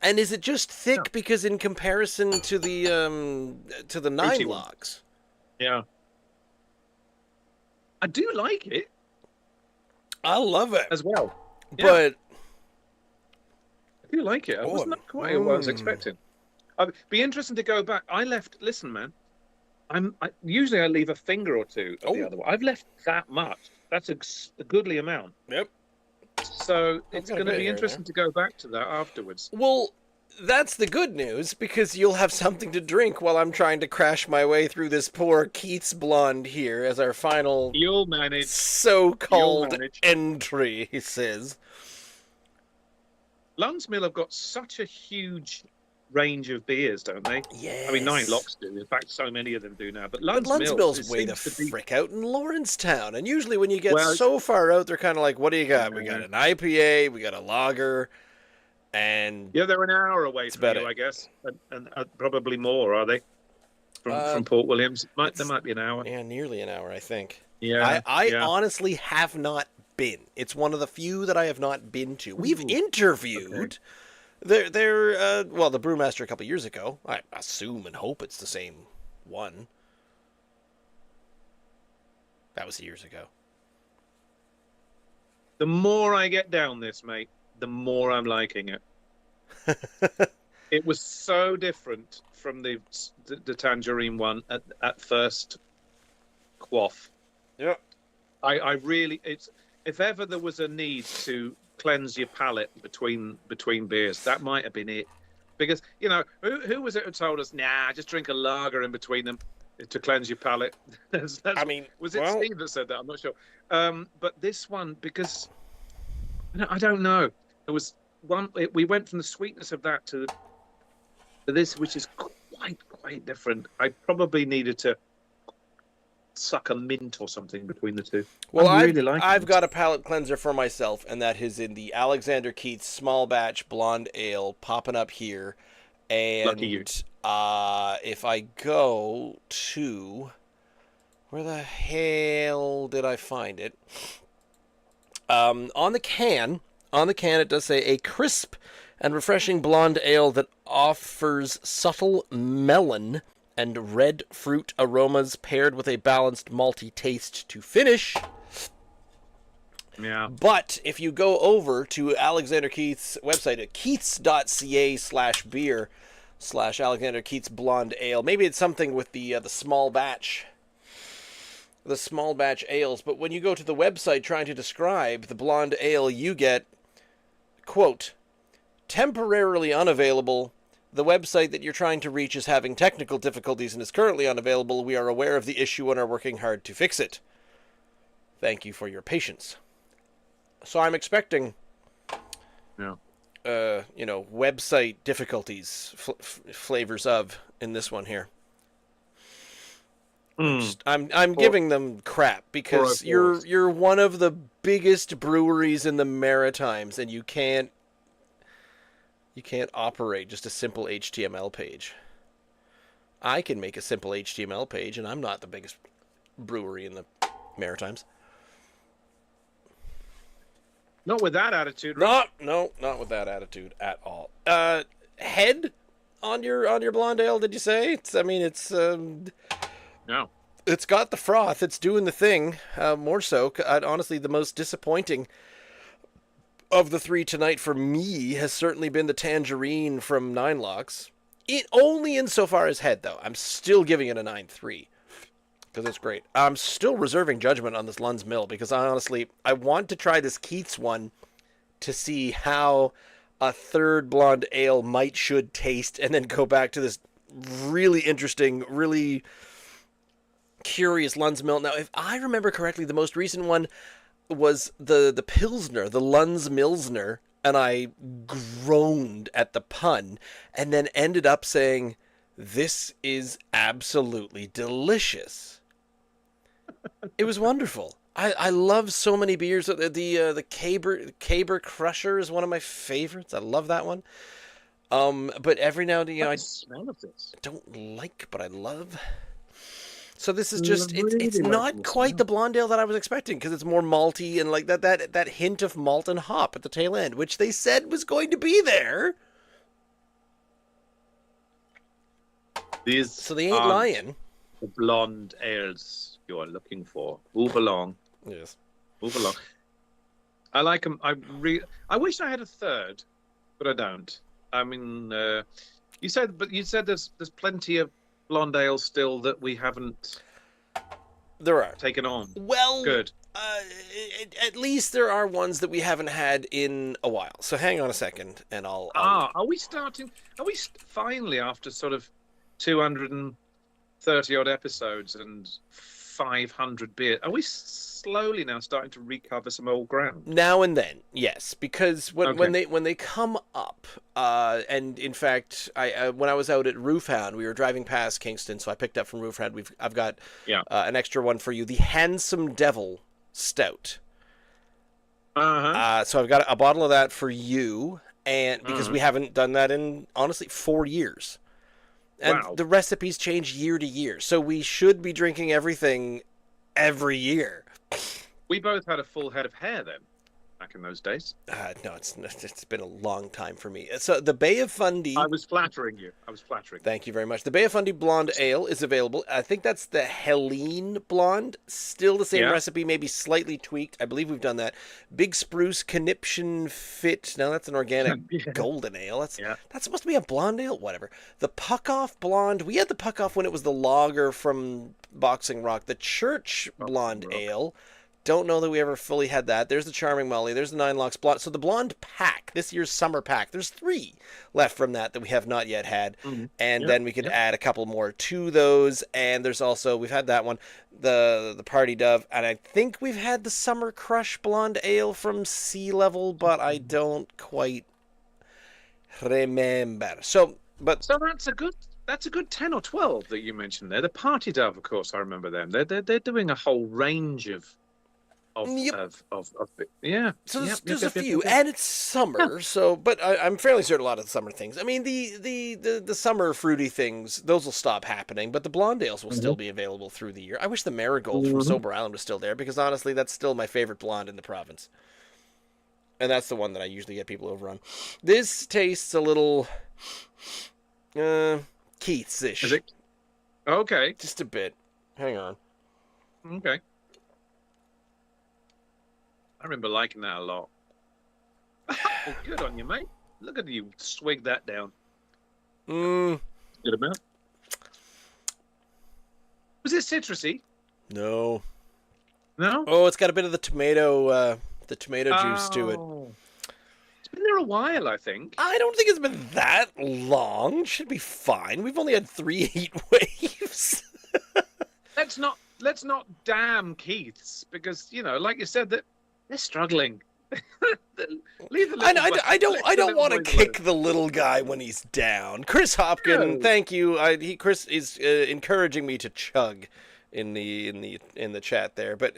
And is it just thick because in comparison to the 9 locks? Yeah. I do like it I love it as well. Yeah, but I do like it. I wasn't quite what I was expecting. I'd be interesting to go back. Listen, man. Usually I leave a finger or two of the other one. I've left that much. That's a goodly amount. Yep. So it's going to be interesting to go back to that afterwards. Well, that's the good news because you'll have something to drink while I'm trying to crash my way through this poor Keith's Blonde here as our final You'll manage. so-called entry, he says. Lunn's Mill have got such a huge range of beers, don't they? Yes. I mean, 9 locks do. In fact, so many of them do now. But Lunn's Mill's way the frick out in Lawrencetown. And usually when you get so far out, they're kind of like, what do you got? We got an IPA, we got a lager, and... Yeah, they're an hour away from you, I guess. And probably more, are they? from Port Williams. There might be an hour. Yeah, nearly an hour, I think. Yeah, I honestly have not been. It's one of the few that I have not been to. We've interviewed the brewmaster a couple years ago. I assume and hope it's the same one. That was years ago. The more I get down this, mate, the more I'm liking it. It was so different from the Tangerine one at first quaff. Yeah. I really, if ever there was a need to cleanse your palate between beers, that might have been it. Because, who was it who told us, nah, just drink a lager in between them to cleanse your palate? Was it Steve that said that? I'm not sure. But this one, because, I don't know. There was one, we went from the sweetness of that to this, which is quite different. I probably needed to suck a mint or something between the two. Well, I've got a palate cleanser for myself, and that is in the Alexander Keith's small batch blonde ale popping up here. And lucky you. If I go to, where the hell did I find it? On the can it does say a crisp and refreshing blonde ale that offers subtle melon and red fruit aromas paired with a balanced malty taste to finish. Yeah. But if you go over to Alexander Keith's website at keiths.ca/beer/Alexander Keith's blonde ale, maybe it's something with the small batch ales, but when you go to the website trying to describe the blonde ale, you get, quote, temporarily unavailable. The website that you're trying to reach is having technical difficulties and is currently unavailable. We are aware of the issue and are working hard to fix it. Thank you for your patience. So I'm expecting, website difficulties, flavors of in this one here. I'm giving them crap because you're one of the biggest breweries in the Maritimes, and you can't operate just a simple HTML page. I can make a simple HTML page, and I'm not the biggest brewery in the Maritimes. Not with that attitude, right? No, not with that attitude at all. Head on your blonde ale, did you say? No. It's got the froth. It's doing the thing. More so. Honestly, the most disappointing of the three tonight for me has certainly been the Tangerine from Nine Locks. It only insofar as head, though. I'm still giving it a 9.3 because it's great. I'm still reserving judgment on this Lunn's Mill because I want to try this Keith's one to see how a third blonde ale should taste, and then go back to this really interesting, really curious Lunn's Mill. Now, if I remember correctly, the most recent one was the Pilsner, the Lunn's Milsner, and I groaned at the pun and then ended up saying, this is absolutely delicious. It was wonderful. I love so many beers. The Caber Crusher is one of my favorites. I love that one. But every now and then, I smell of this. Don't like, but I love. So this is just, it's not quite the blonde ale that I was expecting, because it's more malty and like that hint of malt and hop at the tail end, which they said was going to be there. So they ain't lying. The blonde ales you're looking for. Move along. Yes. Move along. I like them. I wish I had a third, but I don't. I mean, you said there's plenty of blonde ale still that we haven't taken on. Well, good. At least there are ones that we haven't had in a while. So hang on a second, and I'll. Are we starting? Are we finally, after sort of 230 odd episodes and 500 beers, are we slowly now starting to recover some old ground? Now and then, yes, because when they come up, and in fact, when I was out at Roofhound, we were driving past Kingston, so I picked up from Roofhound. I've got an extra one for you, the Handsome Devil Stout. So I've got a bottle of that for you, and because we haven't done that in honestly 4 years. And Wow. the recipes change year to year. So we should be drinking everything every year. We both had a full head of hair then, back in those days. No, it's been a long time for me. So the Bay of I Fundy. was flattering you. I was flattering you. Thank you very much. The Bay of Fundy Blonde Ale is available. I think that's the Helene Blonde. Still the same Yeah. recipe, maybe slightly tweaked. I believe we've done that. Big Spruce Conniption Fit. No, that's an organic Yeah. golden ale. Yeah. That's supposed to be a blonde ale? Whatever. The Puck Off Blonde. We had the Puck Off when it was the lager from Boxing Rock. The Church Blonde Rock. Ale. Don't know that we ever fully had that. There's the Charming Molly. There's the Nine Locks Blonde. So the Blonde pack, this year's summer pack, there's 3 left from that we have not yet had. Mm-hmm. And Yep, then we could yep. add a couple more to those. And there's also, we've had that one, the Party Dove. And I think we've had the Summer Crush Blonde Ale from Sea Level, but I don't quite remember. So That's a good 10 or 12 that you mentioned there. The Party Dove, of course, I remember them. They're doing a whole range of Yep. yeah. So Yep, there's yep, a yep, few, yep, yep. and it's summer. So, but I'm fairly certain a lot of the summer things. I mean, the summer fruity things, those will stop happening, but the blonde ales will still be available through the year. I wish the Marigold from Mhm. Sober Island was still there because honestly, that's still my favorite blonde in the province, and that's the one that I usually get people over on. This tastes a little Keith's-ish, Is it? Okay. just a bit. Hang on. Okay. I remember liking that a lot. Oh, good on you, mate. Look at you swig that down. Mm, Good amount. Was it citrusy? no. No? Oh, it's got a bit of the tomato juice to it. Oh. It's been there a while, I think. I don't think it's been that long. It should be fine. We've only had 3 heat waves. Let's not damn Keith's because like you said that they're struggling. Leave the I, little I don't little want to boys kick alone. the little guy when he's down. Chris Hopkin, No. thank you. Chris is encouraging me to chug in the chat there. But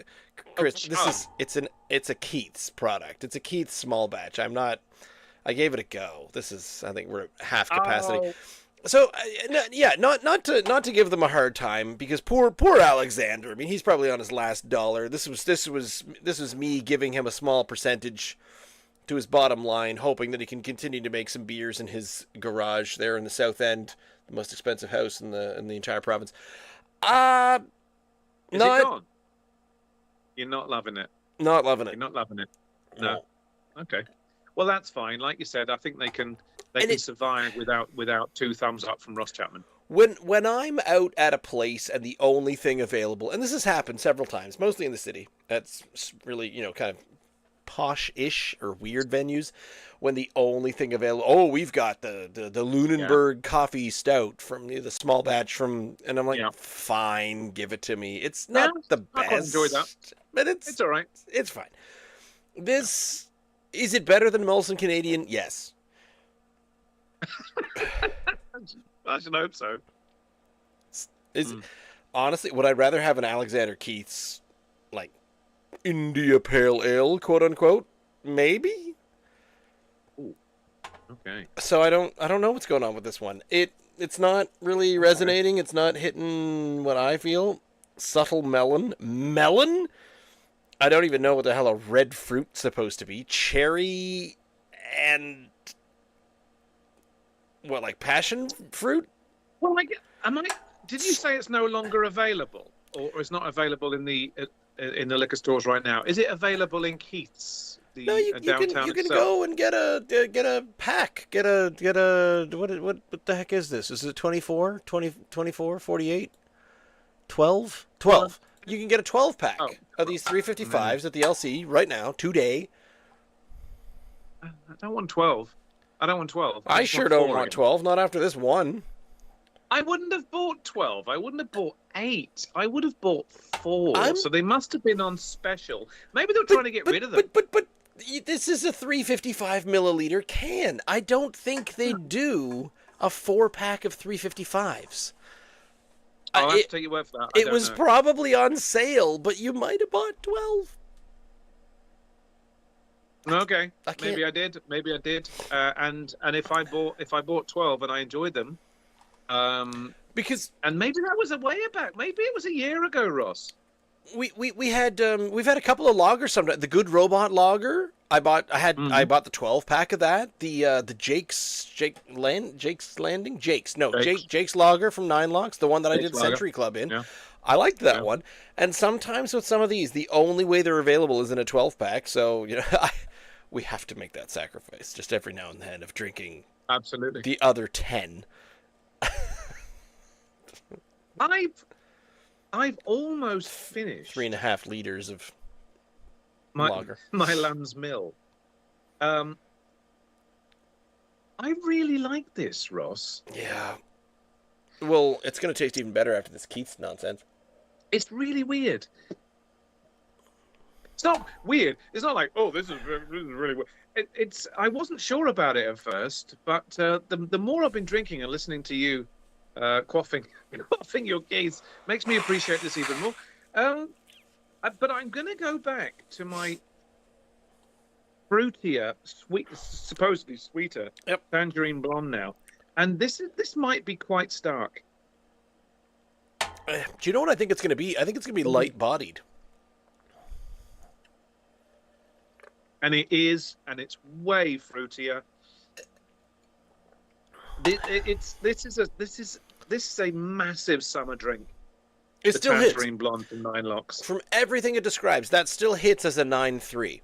Chris, it's a Keith's product. It's a Keith's small batch. I gave it a go. I think we're at half capacity. Oh, So not to give them a hard time because poor Alexander. I mean, he's probably on his last dollar. This was me giving him a small percentage to his bottom line, hoping that he can continue to make some beers in his garage there in the South End, the most expensive house in the entire province. is it gone? You're not loving it. Not loving You're it. not loving it. No. Okay. Well, that's fine. Like you said, I think they can survive without 2 thumbs up from Ross Chapman. When I'm out at a place and the only thing available, and this has happened several times, mostly in the city, that's really kind of posh-ish or weird venues, when the only thing available, we've got the Lunenburg coffee stout from the small batch from, and I'm like, fine, give it to me. It's not the best, I quite enjoy that, but it's all right. It's fine. Is it better than Molson Canadian? Yes. I should hope so. Honestly, would I rather have an Alexander Keith's like India Pale Ale, quote unquote? Maybe. Ooh. Okay. So I don't know what's going on with this one. It's not really resonating. It's not hitting what I feel. Subtle melon. I don't even know what the hell a red fruit's supposed to be. Cherry and what, like passion fruit? Well, did you say it's no longer available, or it's not available in the liquor stores right now? Is it available in Keith's? No, you downtown can itself? go and get a pack. Get a what the heck is this? Is it 24, 20, 24, 48, 12? 12. You can get a 12 pack of these 355s at the LC right now, today. I don't want 12. I sure don't want 12, not after this one. I wouldn't have bought 12. I wouldn't have bought 8. I would have bought 4. So they must have been on special. Maybe they're trying to get rid of them. But this is a 355 milliliter can. I don't think they do a 4-pack of 355s. I'll have to take your word for that. It was probably on sale, but you might have bought 12. Okay, maybe I did. And if I bought 12 and I enjoyed them, Because And maybe that was a way back. Maybe it was a year ago, Ross. we had we've had a couple of lagers. Sometimes the Good Robot lager. I bought the 12-pack of that. The Jake's lager from Nine Locks, the one that I Jake's did Lager. Century Club in. Yeah. I liked that Yeah. one. And sometimes with some of these, the only way they're available is in a 12-pack. So we have to make that sacrifice just every now and then of drinking Absolutely. the other 10. I've almost finished 3.5 liters of my lager. my Lamb's Mill. I really like this, Ross. Yeah. Well, it's going to taste even better after this Keith's nonsense. It's really weird. It's not weird. It's not like, oh, this is really weird. It's. I wasn't sure about it at first, but the more I've been drinking and listening to you quaffing your gaze makes me appreciate this even more. But I'm going to go back to my fruitier, supposedly sweeter Tangerine Blonde now, and this might be quite stark. Do you know what I think it's going to be? I think it's going to be light-bodied. And it is, and it's way fruitier. This is a massive summer drink. It still hits. Tangerine Blonde from Nine Locks. From everything it describes, that still hits as a 9.3.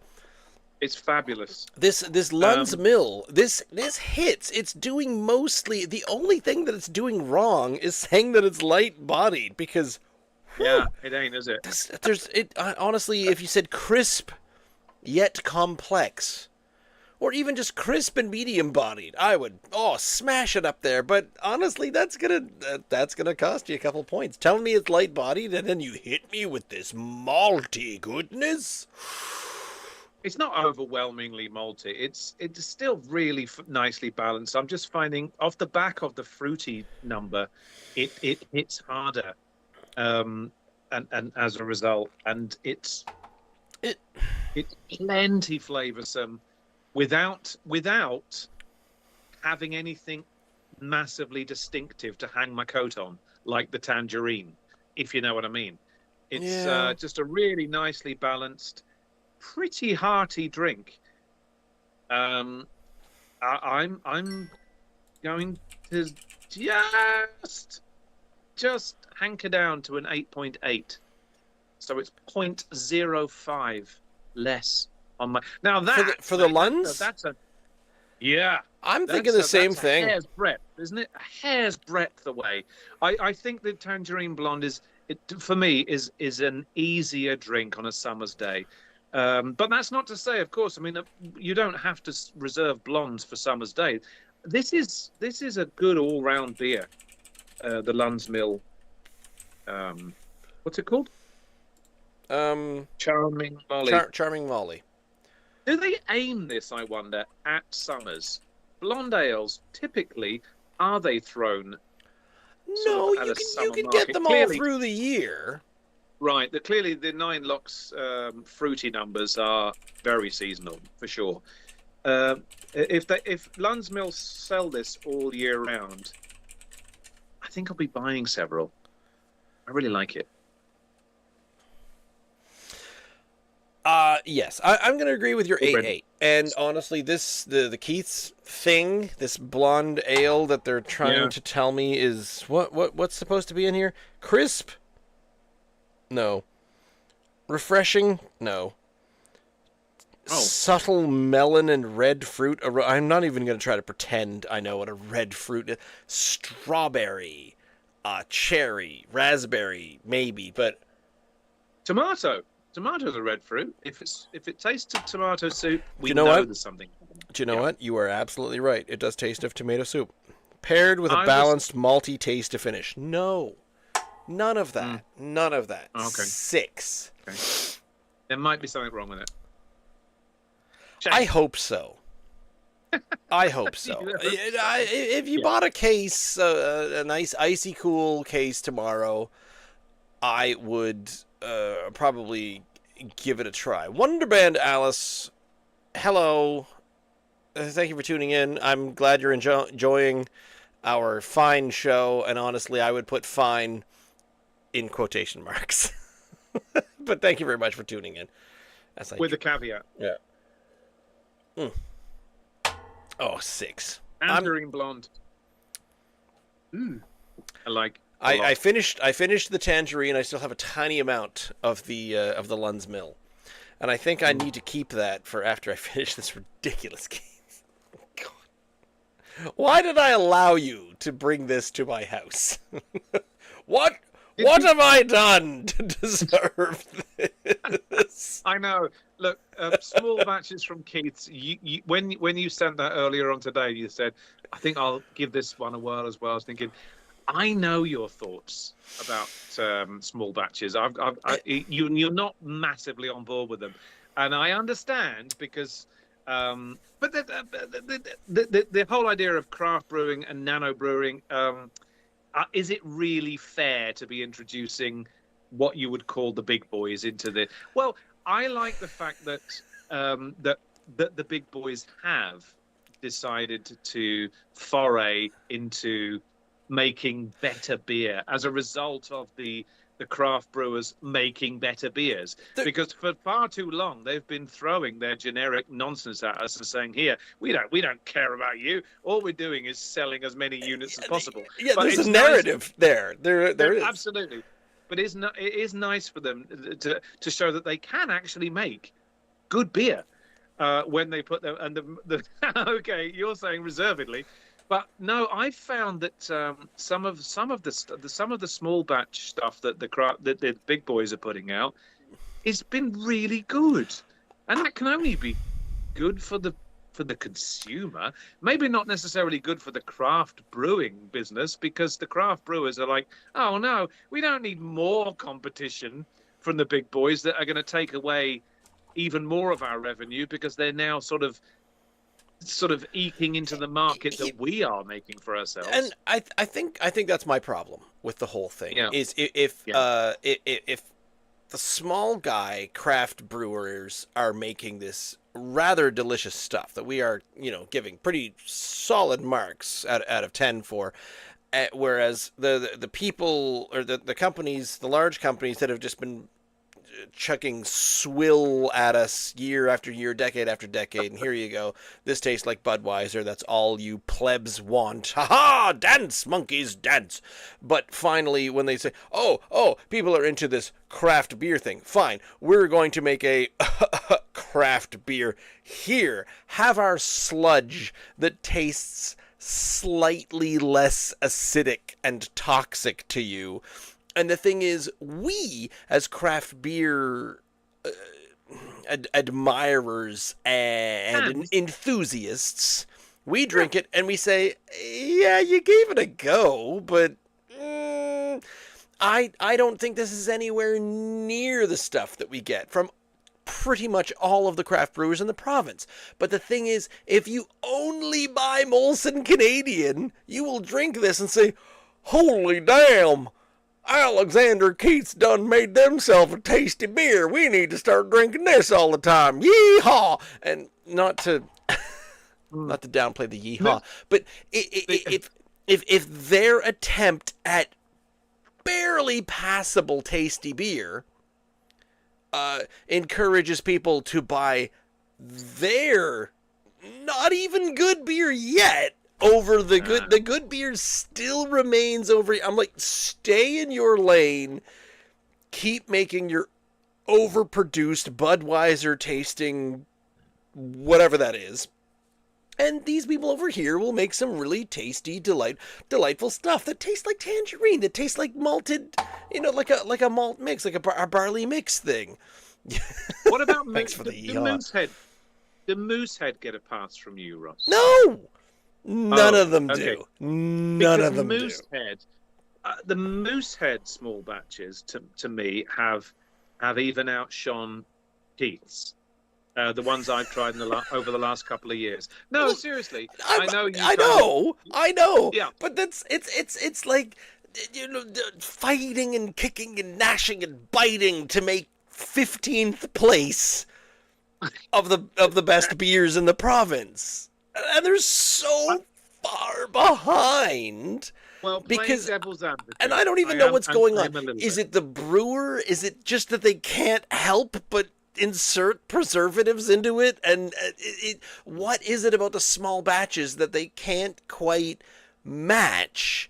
It's fabulous. This Lunn's Mill, this hits. It's doing mostly, the only thing that it's doing wrong is saying that it's light-bodied, because yeah, it ain't, is it? Honestly, if you said crisp yet complex, or even just crisp and medium-bodied, I would smash it up there. But honestly, that's gonna cost you a couple points. Telling me it's light-bodied, and then you hit me with this malty goodness. It's not overwhelmingly malty. It's still really nicely balanced. I'm just finding off the back of the fruity number, it hits harder, and as a result, and it's plenty flavoursome, without having anything massively distinctive to hang my coat on, like the tangerine, if you know what I mean. It's just a really nicely balanced, pretty hearty drink. I'm going to just hanker down to an 8.8, so it's 0.05 less on my. Now that for the Lunns, that's a I'm thinking the same thing. A hair's breadth, isn't it? A hair's breadth away. I think the Tangerine Blonde for me is an easier drink on a summer's day. But that's not to say, of course, I mean, you don't have to reserve blondes for summer's day. This is a good all-round beer. The Lunn's Mill. What's it called? Charming Molly. Charming Molly. Do they aim this, I wonder, at summers? Blonde ales, typically, are they thrown? No, you can get them all through the year. Right. Clearly, the Nine Locks fruity numbers are very seasonal, for sure. If Lunn's Mill sell this all year round, I think I'll be buying several. I really like it. Yes, I'm going to agree with your 8.8. And honestly, the Keith's thing, this blonde ale that they're trying to tell me is what's supposed to be in here? Crisp? No. Refreshing? No. Subtle melon and red fruit. I'm not even going to try to pretend I know what a red fruit is. Strawberry, cherry, raspberry, maybe, but tomato. Tomato's a red fruit. If it tastes of tomato soup, we know there's something. Do you know what? You are absolutely right. It does taste of tomato soup. Paired with a balanced malty taste to finish. No. None of that. None of that. Okay. 6. Okay. There might be something wrong with it. Shame. I hope so. I hope so. If you bought a case, a nice icy cool case tomorrow, I would probably give it a try. Wonderband Alice, hello. Thank you for tuning in. I'm glad you're enjoying our fine show, and honestly, I would put fine in quotation marks. But thank you very much for tuning in. As I With a caveat. Yeah. Oh, 6. Tangerine Blonde. I like. I finished the tangerine. I still have a tiny amount of the Lunn's Mill, and I think I need to keep that for after I finish this ridiculous game. God. Why did I allow you to bring this to my house? What have I done to deserve this? I know. Look, small batches from Keith's. When you sent that earlier on today, you said, "I think I'll give this one a whirl as well." I was thinking, I know your thoughts about small batches. You're not massively on board with them, and I understand because. But the whole idea of craft brewing and nano brewing, is it really fair to be introducing what you would call the big boys into the? Well, I like the fact that that the big boys have decided to foray into making better beer as a result of the craft brewers making better beers, because for far too long they've been throwing their generic nonsense at us and saying, here, we don't care about you, all we're doing is selling as many units as possible. Yeah, but there's a narrative there is absolutely, but it is nice for them to show that they can actually make good beer when they put them, and the okay, you're saying reservedly. But no, I found that some of the small batch stuff that the big boys are putting out has been really good, and that can only be good for the consumer. Maybe not necessarily good for the craft brewing business, because the craft brewers are like, oh no, we don't need more competition from the big boys that are going to take away even more of our revenue, because they're now sort of eking into the market that we are making for ourselves. And I think that's my problem with the whole thing. Yeah. Is if the small guy craft brewers are making this rather delicious stuff that we are, giving pretty solid marks out of 10 for, whereas the people or the companies, the large companies that have just been chucking swill at us year after year, decade after decade, and here you go. This tastes like Budweiser. That's all you plebs want. Ha ha! Dance, monkeys, dance. But finally, when they say, oh, people are into this craft beer thing. Fine, we're going to make a craft beer here. Have our sludge that tastes slightly less acidic and toxic to you. And the thing is, we, as craft beer admirers and enthusiasts, we drink it and we say, yeah, you gave it a go, but I don't think this is anywhere near the stuff that we get from pretty much all of the craft brewers in the province. But the thing is, if you only buy Molson Canadian, you will drink this and say, holy damn! Alexander Keith's done made themselves a tasty beer. We need to start drinking this all the time. Yeehaw! And not to downplay the yeehaw, but if their attempt at barely passable tasty beer encourages people to buy their not even good beer yet over the good beer still remains over. I'm like, stay in your lane, keep making your overproduced Budweiser tasting whatever that is, and these people over here will make some really tasty, delightful stuff that tastes like tangerine, that tastes like malted, like a malt mix, like a barley mix thing. What about Thanks for the Moosehead? The Moosehead get a pass from you, Ross? No. None of them do. None of them Moosehead, do. The Moosehead small batches, to me, have even outshone Keith's. The ones I've tried over the last couple of years. No, well, seriously. I know. Yeah. But it's like, fighting and kicking and gnashing and biting to make 15th place of the best beers in the province. And there's so far behind. Well, playing Because, devil's advocate, and I don't even know what's going I on. am a little Is bit. it the brewer? Is it just that they can't help but insert preservatives into it? And what is it about the small batches that they can't quite match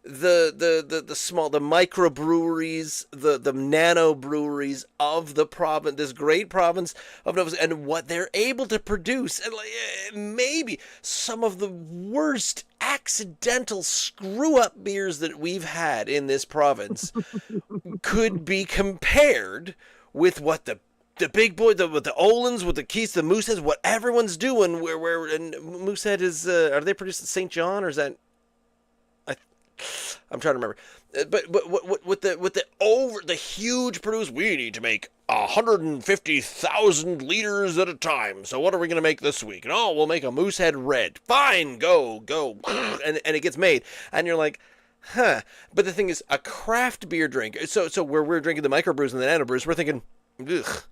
the microbreweries, the nano breweries of the province, this great province of Nova Scotia, and what they're able to produce, and like, maybe some of the worst accidental screw up beers that we've had in this province could be compared with what the big boy, with the Olins, with the Keiths, the Mooseheads, what everyone's doing. Where and Moosehead is, are they produced in St. John, or is that? I'm trying to remember, but with the huge produce, we need to make 150,000 liters at a time. So what are we going to make this week? And we'll make a Moosehead Red. Fine, go, and it gets made, and you're like, huh. But the thing is, a craft beer drink. So where we're drinking the microbrews and the nano brews, we're thinking, ugh,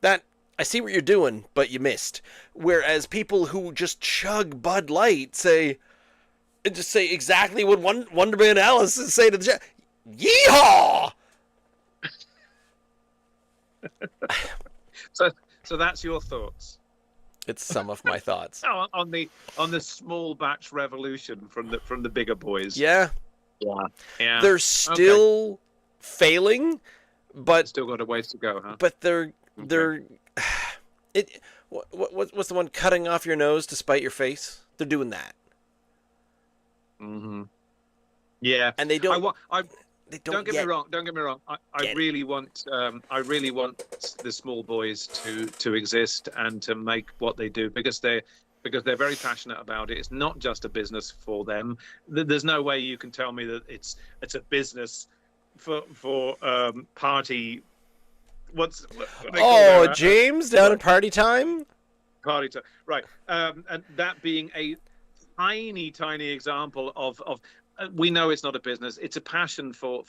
that. I see what you're doing, but you missed. Whereas people who just chug Bud Light say exactly what Wonderman Alice is saying to the chat. Yeehaw! So that's your thoughts. It's some of my thoughts. on the small batch revolution from the bigger boys. Yeah. Yeah. They're still failing, but still got a ways to go, huh? But they're what's the one, cutting off your nose to spite your face? They're doing that. Mm-hmm. Yeah, and they don't. Don't get me wrong. Don't get me wrong. I really want the small boys to exist and to make what they do, because they're very passionate about it. It's not just a business for them. There's no way you can tell me that it's a business for party. What James, down at party time. Party time, right? And that being a tiny example of we know it's not a business, it's a passion for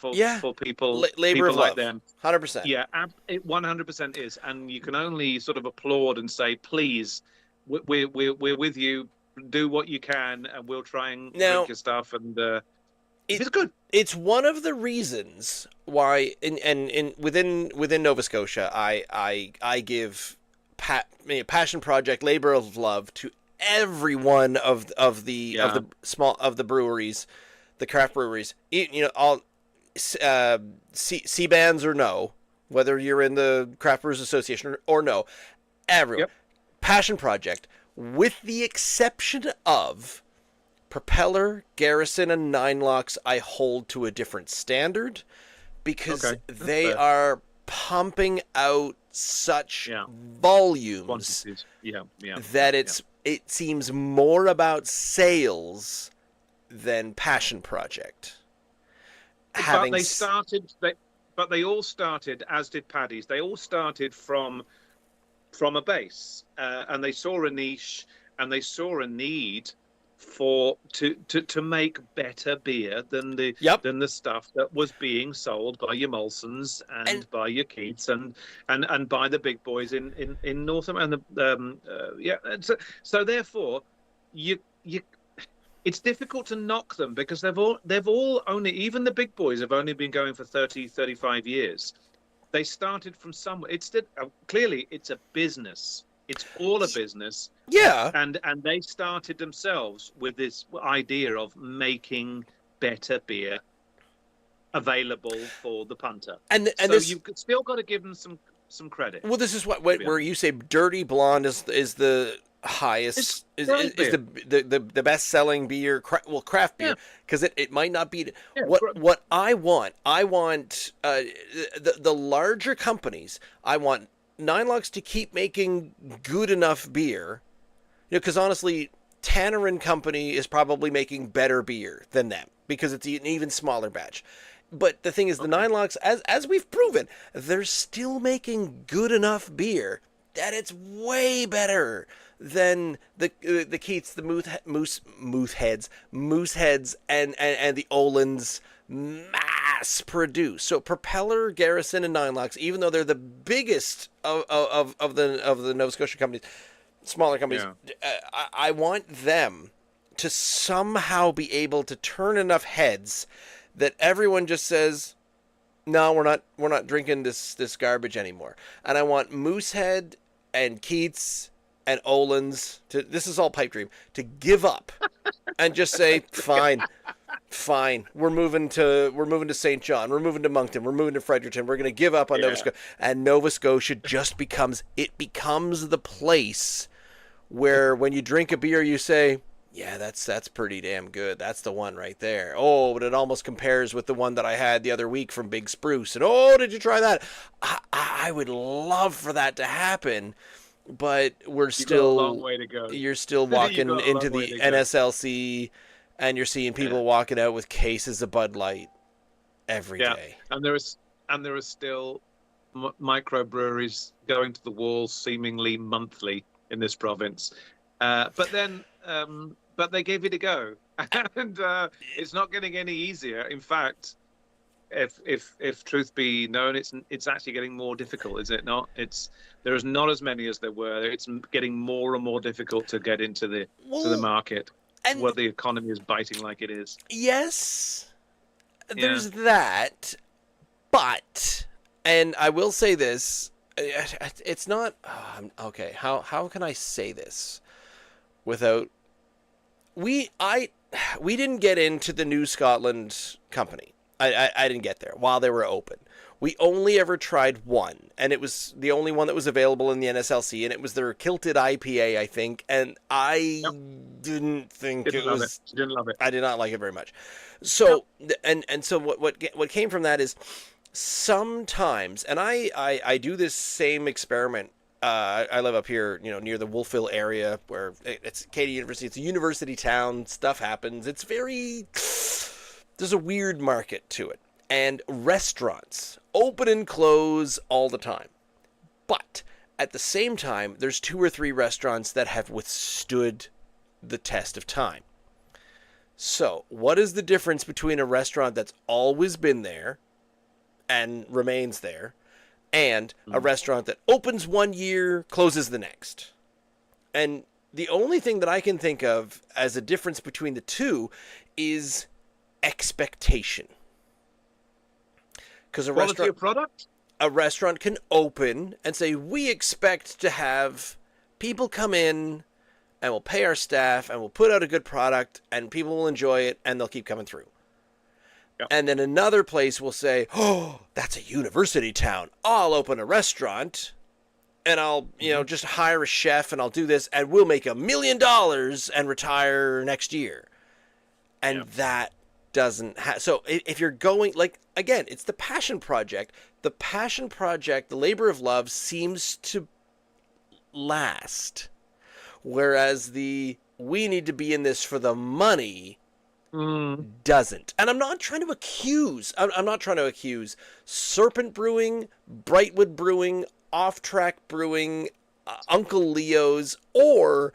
people, labor people of like love. them. 100%. Yeah, it 100% is, and you can only sort of applaud and say, please, we're with you, do what you can, and we'll try and drink your stuff, and it's good. It's one of the reasons why within Nova Scotia I give passion project, labor of love to every one of the breweries, the craft breweries. All C bands or no, whether you're in the Craft Brewers Association or no, everyone. Yep. Passion project, with the exception of Propeller, Garrison, and Nine Locks, I hold to a different standard, because they are pumping out such volumes that it seems more about sales than passion project. But they all started, as did Paddy's. They all started from a base, and they saw a niche, and they saw a need to make better beer than the stuff that was being sold by your Molsons and by your Keiths and by the big boys in North America. So therefore, it's difficult to knock them, because they've all only, even the big boys have only been going for 35 years. They started from somewhere. Clearly it's a business. It's all a business. Yeah. And they started themselves with this idea of making better beer available for the punter. And you've still got to give them some credit. Well, this is where you say Dirty Blonde is the highest, is the best selling beer, craft beer, because it might not be what I want. I want the larger companies. I want Nine Locks to keep making good enough beer, because honestly, Tangerine Company is probably making better beer than them, because it's an even smaller batch. But the thing is, the Nine Locks, as we've proven, they're still making good enough beer that it's way better than the Keiths, the Mooseheads, and the Olins mass produce. So Propeller, Garrison, and Nine Locks, even though they're the biggest of the Nova Scotia companies, smaller companies, I want them to somehow be able to turn enough heads that everyone just says, no, we're not drinking this garbage anymore. And I want Moosehead and Keats and Olin's to, this is all pipe dream, to give up and just say, fine, we're moving to St. John, we're moving to Moncton, we're moving to Fredericton, we're going to give up on Nova Scotia, and Nova Scotia just becomes the place where when you drink a beer you say, yeah, that's pretty damn good. That's the one right there. Oh, but it almost compares with the one that I had the other week from Big Spruce. And oh, did you try that? I would love for that to happen, but we're still got a long way to go. You're still walking into the NSLC, and you're seeing people walking out with cases of Bud Light every day. And there are still microbreweries going to the wall seemingly monthly in this province. But they gave it a go, and it's not getting any easier. In fact, if truth be known, it's actually getting more difficult, is it not? There's not as many as there were. It's getting more and more difficult to get into the market, and where the economy is biting like it is. Yes, there's that, but, and I will say this, it's not okay. How can I say this without? We didn't get into the New Scotland company. I didn't get there while they were open. We only ever tried one, and it was the only one that was available in the NSLC, and it was their Kilted IPA, I think, and I didn't think it was... Didn't love it. I did not like it very much. So, and so what came from that is sometimes, and I do this same experiment. I live up here, near the Wolfville area, where it's Acadia University. It's a university town. Stuff happens. It's there's a weird market to it. And restaurants open and close all the time. But at the same time, there's 2 or 3 restaurants that have withstood the test of time. So what is the difference between a restaurant that's always been there and remains there, and a restaurant that opens one year, closes the next? And the only thing that I can think of as a difference between the two is expectation. Because a restaurant can open and say, we expect to have people come in and we'll pay our staff and we'll put out a good product and people will enjoy it and they'll keep coming through. Yep. And then another place will say, oh, that's a university town. I'll open a restaurant and I'll, just hire a chef and I'll do this and we'll make $1 million and retire next year. And that doesn't so if you're going, like, again, it's the passion project. The passion project, the labor of love, seems to last. Whereas we need to be in this for the money doesn't. And I'm not trying to accuse Serpent Brewing, Brightwood Brewing, Off Track Brewing, Uncle Leo's, or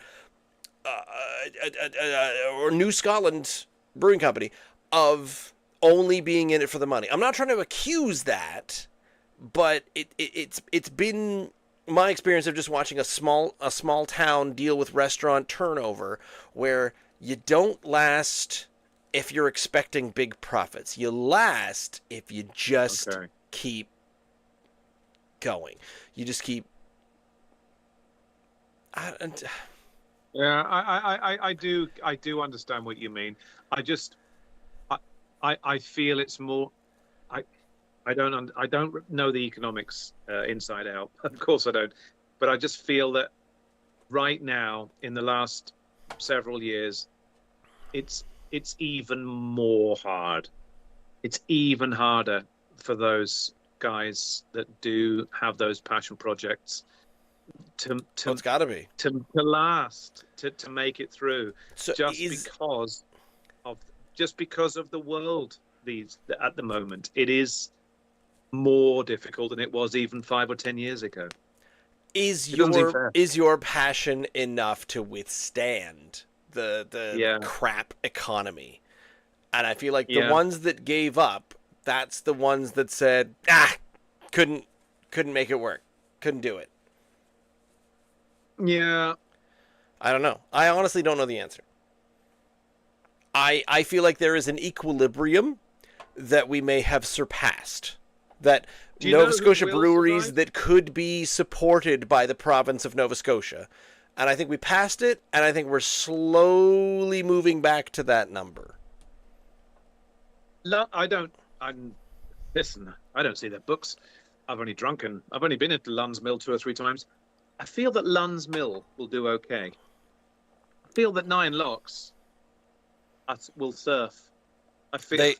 New Scotland Brewing Company of only being in it for the money. I'm not trying to accuse that, but it's been my experience of just watching a small town deal with restaurant turnover, where you don't last if you're expecting big profits. You last if you just keep going. You just keep. I do understand what you mean. I feel it's more. I don't know the economics inside out. Of course I don't. But I just feel that right now, in the last several years, it's even more hard. It's even harder for those guys that do have those passion projects to it's got to be to last, to make it through, so just because of the world at the moment. It is more difficult than it was even 5 or 10 years ago. Is your passion enough to withstand the crap economy? And I feel like the ones that gave up, that's the ones that said, couldn't make it work. Couldn't do it. Yeah. I don't know. I honestly don't know the answer. I feel like there is an equilibrium that we may have surpassed. That Nova Scotia breweries survive? that could be supported by the province of Nova Scotia. And I think we passed it, and I think we're slowly moving back to that number. I don't. Listen. I don't see their books. I've only been into Lunn's Mill 2 or 3 times. I feel that Lunn's Mill will do okay. I feel that Nine Locks will surf. I feel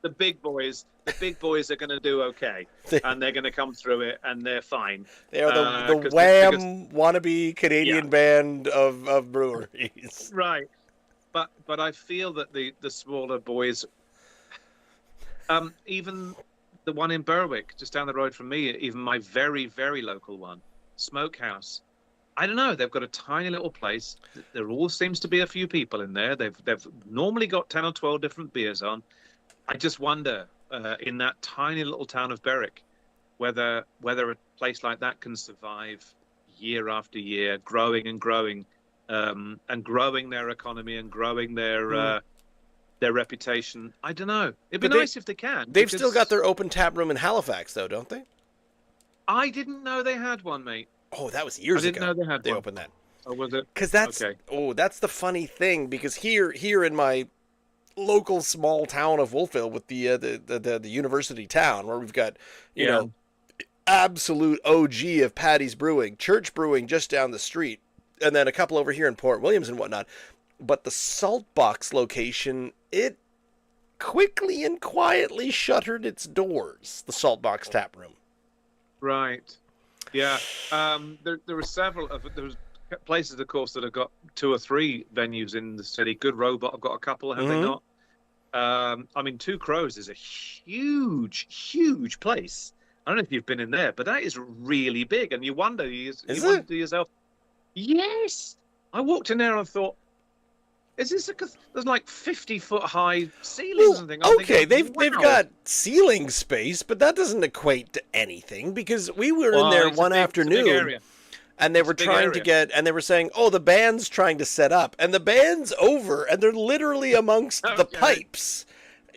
the big boys are going to do okay, and they're going to come through it, and they're fine. They are the Wham wannabe Canadian band of breweries. Right, but I feel that the smaller boys, even the one in Berwick, just down the road from me, even my very, very local one, Smokehouse. I don't know. They've got a tiny little place. There all seems to be a few people in there. They've normally got 10 or 12 different beers on. I just wonder, in that tiny little town of Berwick, whether a place like that can survive year after year, growing and growing, and growing their economy and growing their reputation. I don't know. It'd be nice if they can. They've still got their open tap room in Halifax, though, don't they? I didn't know they had one, mate. Oh, that was years ago. I didn't know they had one. Opened that. Oh, was it? Because that's that's the funny thing. Because here in my local small town of Wolfville, with the university town, where we've got you know absolute OG of Paddy's Brewing, Church Brewing just down the street, and then a couple over here in Port Williams and whatnot. But the Saltbox location, it quickly and quietly shuttered its doors. The Saltbox tap room. Right. Yeah, there were several. There was places, of course, that have got 2 or 3 venues in the city. Good Robot have got a couple, have they not? I mean, Two Crows is a huge, huge place. I don't know if you've been in there, but that is really big. And you wonder to yourself, yes. I walked in there and I thought, is this there's like 50-foot high ceilings and things. Okay, they've got ceiling space, but that doesn't equate to anything, because we were in there one afternoon and they were trying to get, and they were saying, oh, the band's trying to set up, and the band's over and they're literally amongst the pipes.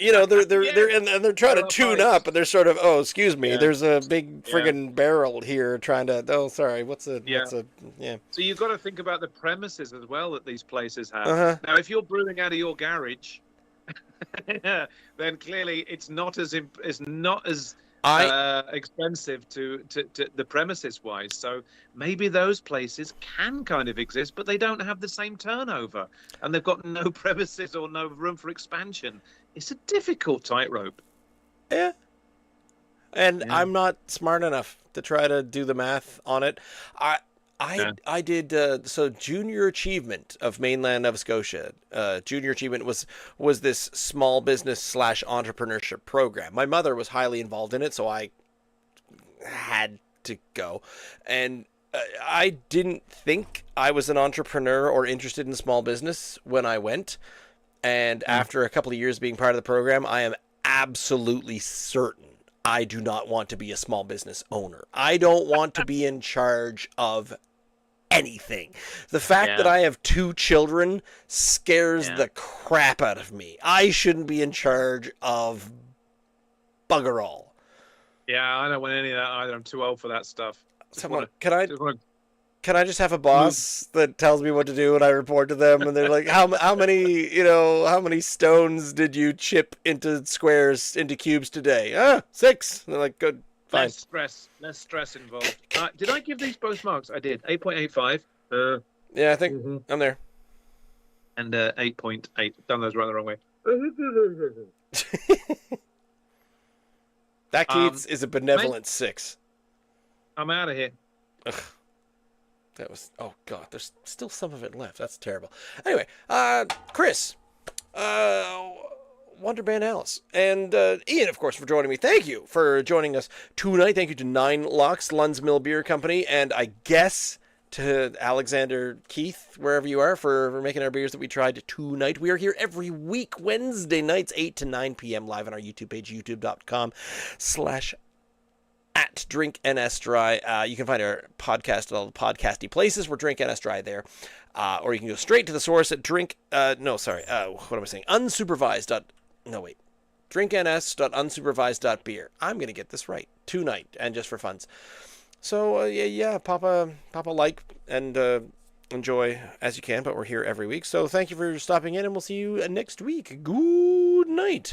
You know, they're trying to tune up, and they're sort of, oh, excuse me, there's a big friggin' barrel here trying to, So you've got to think about the premises as well that these places have. Now, if you're brewing out of your garage, then clearly it's not as expensive to the premises wise. So maybe those places can kind of exist, but they don't have the same turnover, and they've got no premises or no room for expansion. It's a difficult tightrope. Yeah. And I'm not smart enough to try to do the math on it. I did so junior achievement of mainland Nova Scotia. Junior achievement was this small business / entrepreneurship program. My mother was highly involved in it, so I had to go. And I didn't think I was an entrepreneur or interested in small business when I went. And after a couple of years being part of the program, I am absolutely certain I do not want to be a small business owner. I don't want to be in charge of anything. The fact that I have 2 children scares the crap out of me. I shouldn't be in charge of bugger all. Yeah, I don't want any of that either. I'm too old for that stuff. Can I just have a boss that tells me what to do and I report to them, and they're like, how many stones did you chip into cubes today? 6. And they're like, good, fine. Less stress involved. Did I give these both marks? I did. 8.85. Yeah, I think I'm there. And 8.8. Done those right the wrong way. That Keats is a benevolent 6. I'm out of here. Ugh. That was, oh God, there's still some of it left. That's terrible. Anyway, Chris, Wonder Band Alice, and Ian, of course, for joining me. Thank you for joining us tonight. Thank you to Nine Locks, Lunn's Mill Beer Company, and I guess to Alexander Keith, wherever you are, for making our beers that we tried tonight. We are here every week, Wednesday nights, 8 to 9 p.m. live on our YouTube page, youtube.com/Ask at Drink NS Dry. You can find our podcast at all the podcasty places. We're Drink NS Dry there. Or you can go straight to the source at unsupervised. No, wait. drinkns.unsupervised.beer. I'm going to get this right tonight and just for funs. So, pop a like and enjoy as you can, but we're here every week. So thank you for stopping in, and we'll see you next week. Good night.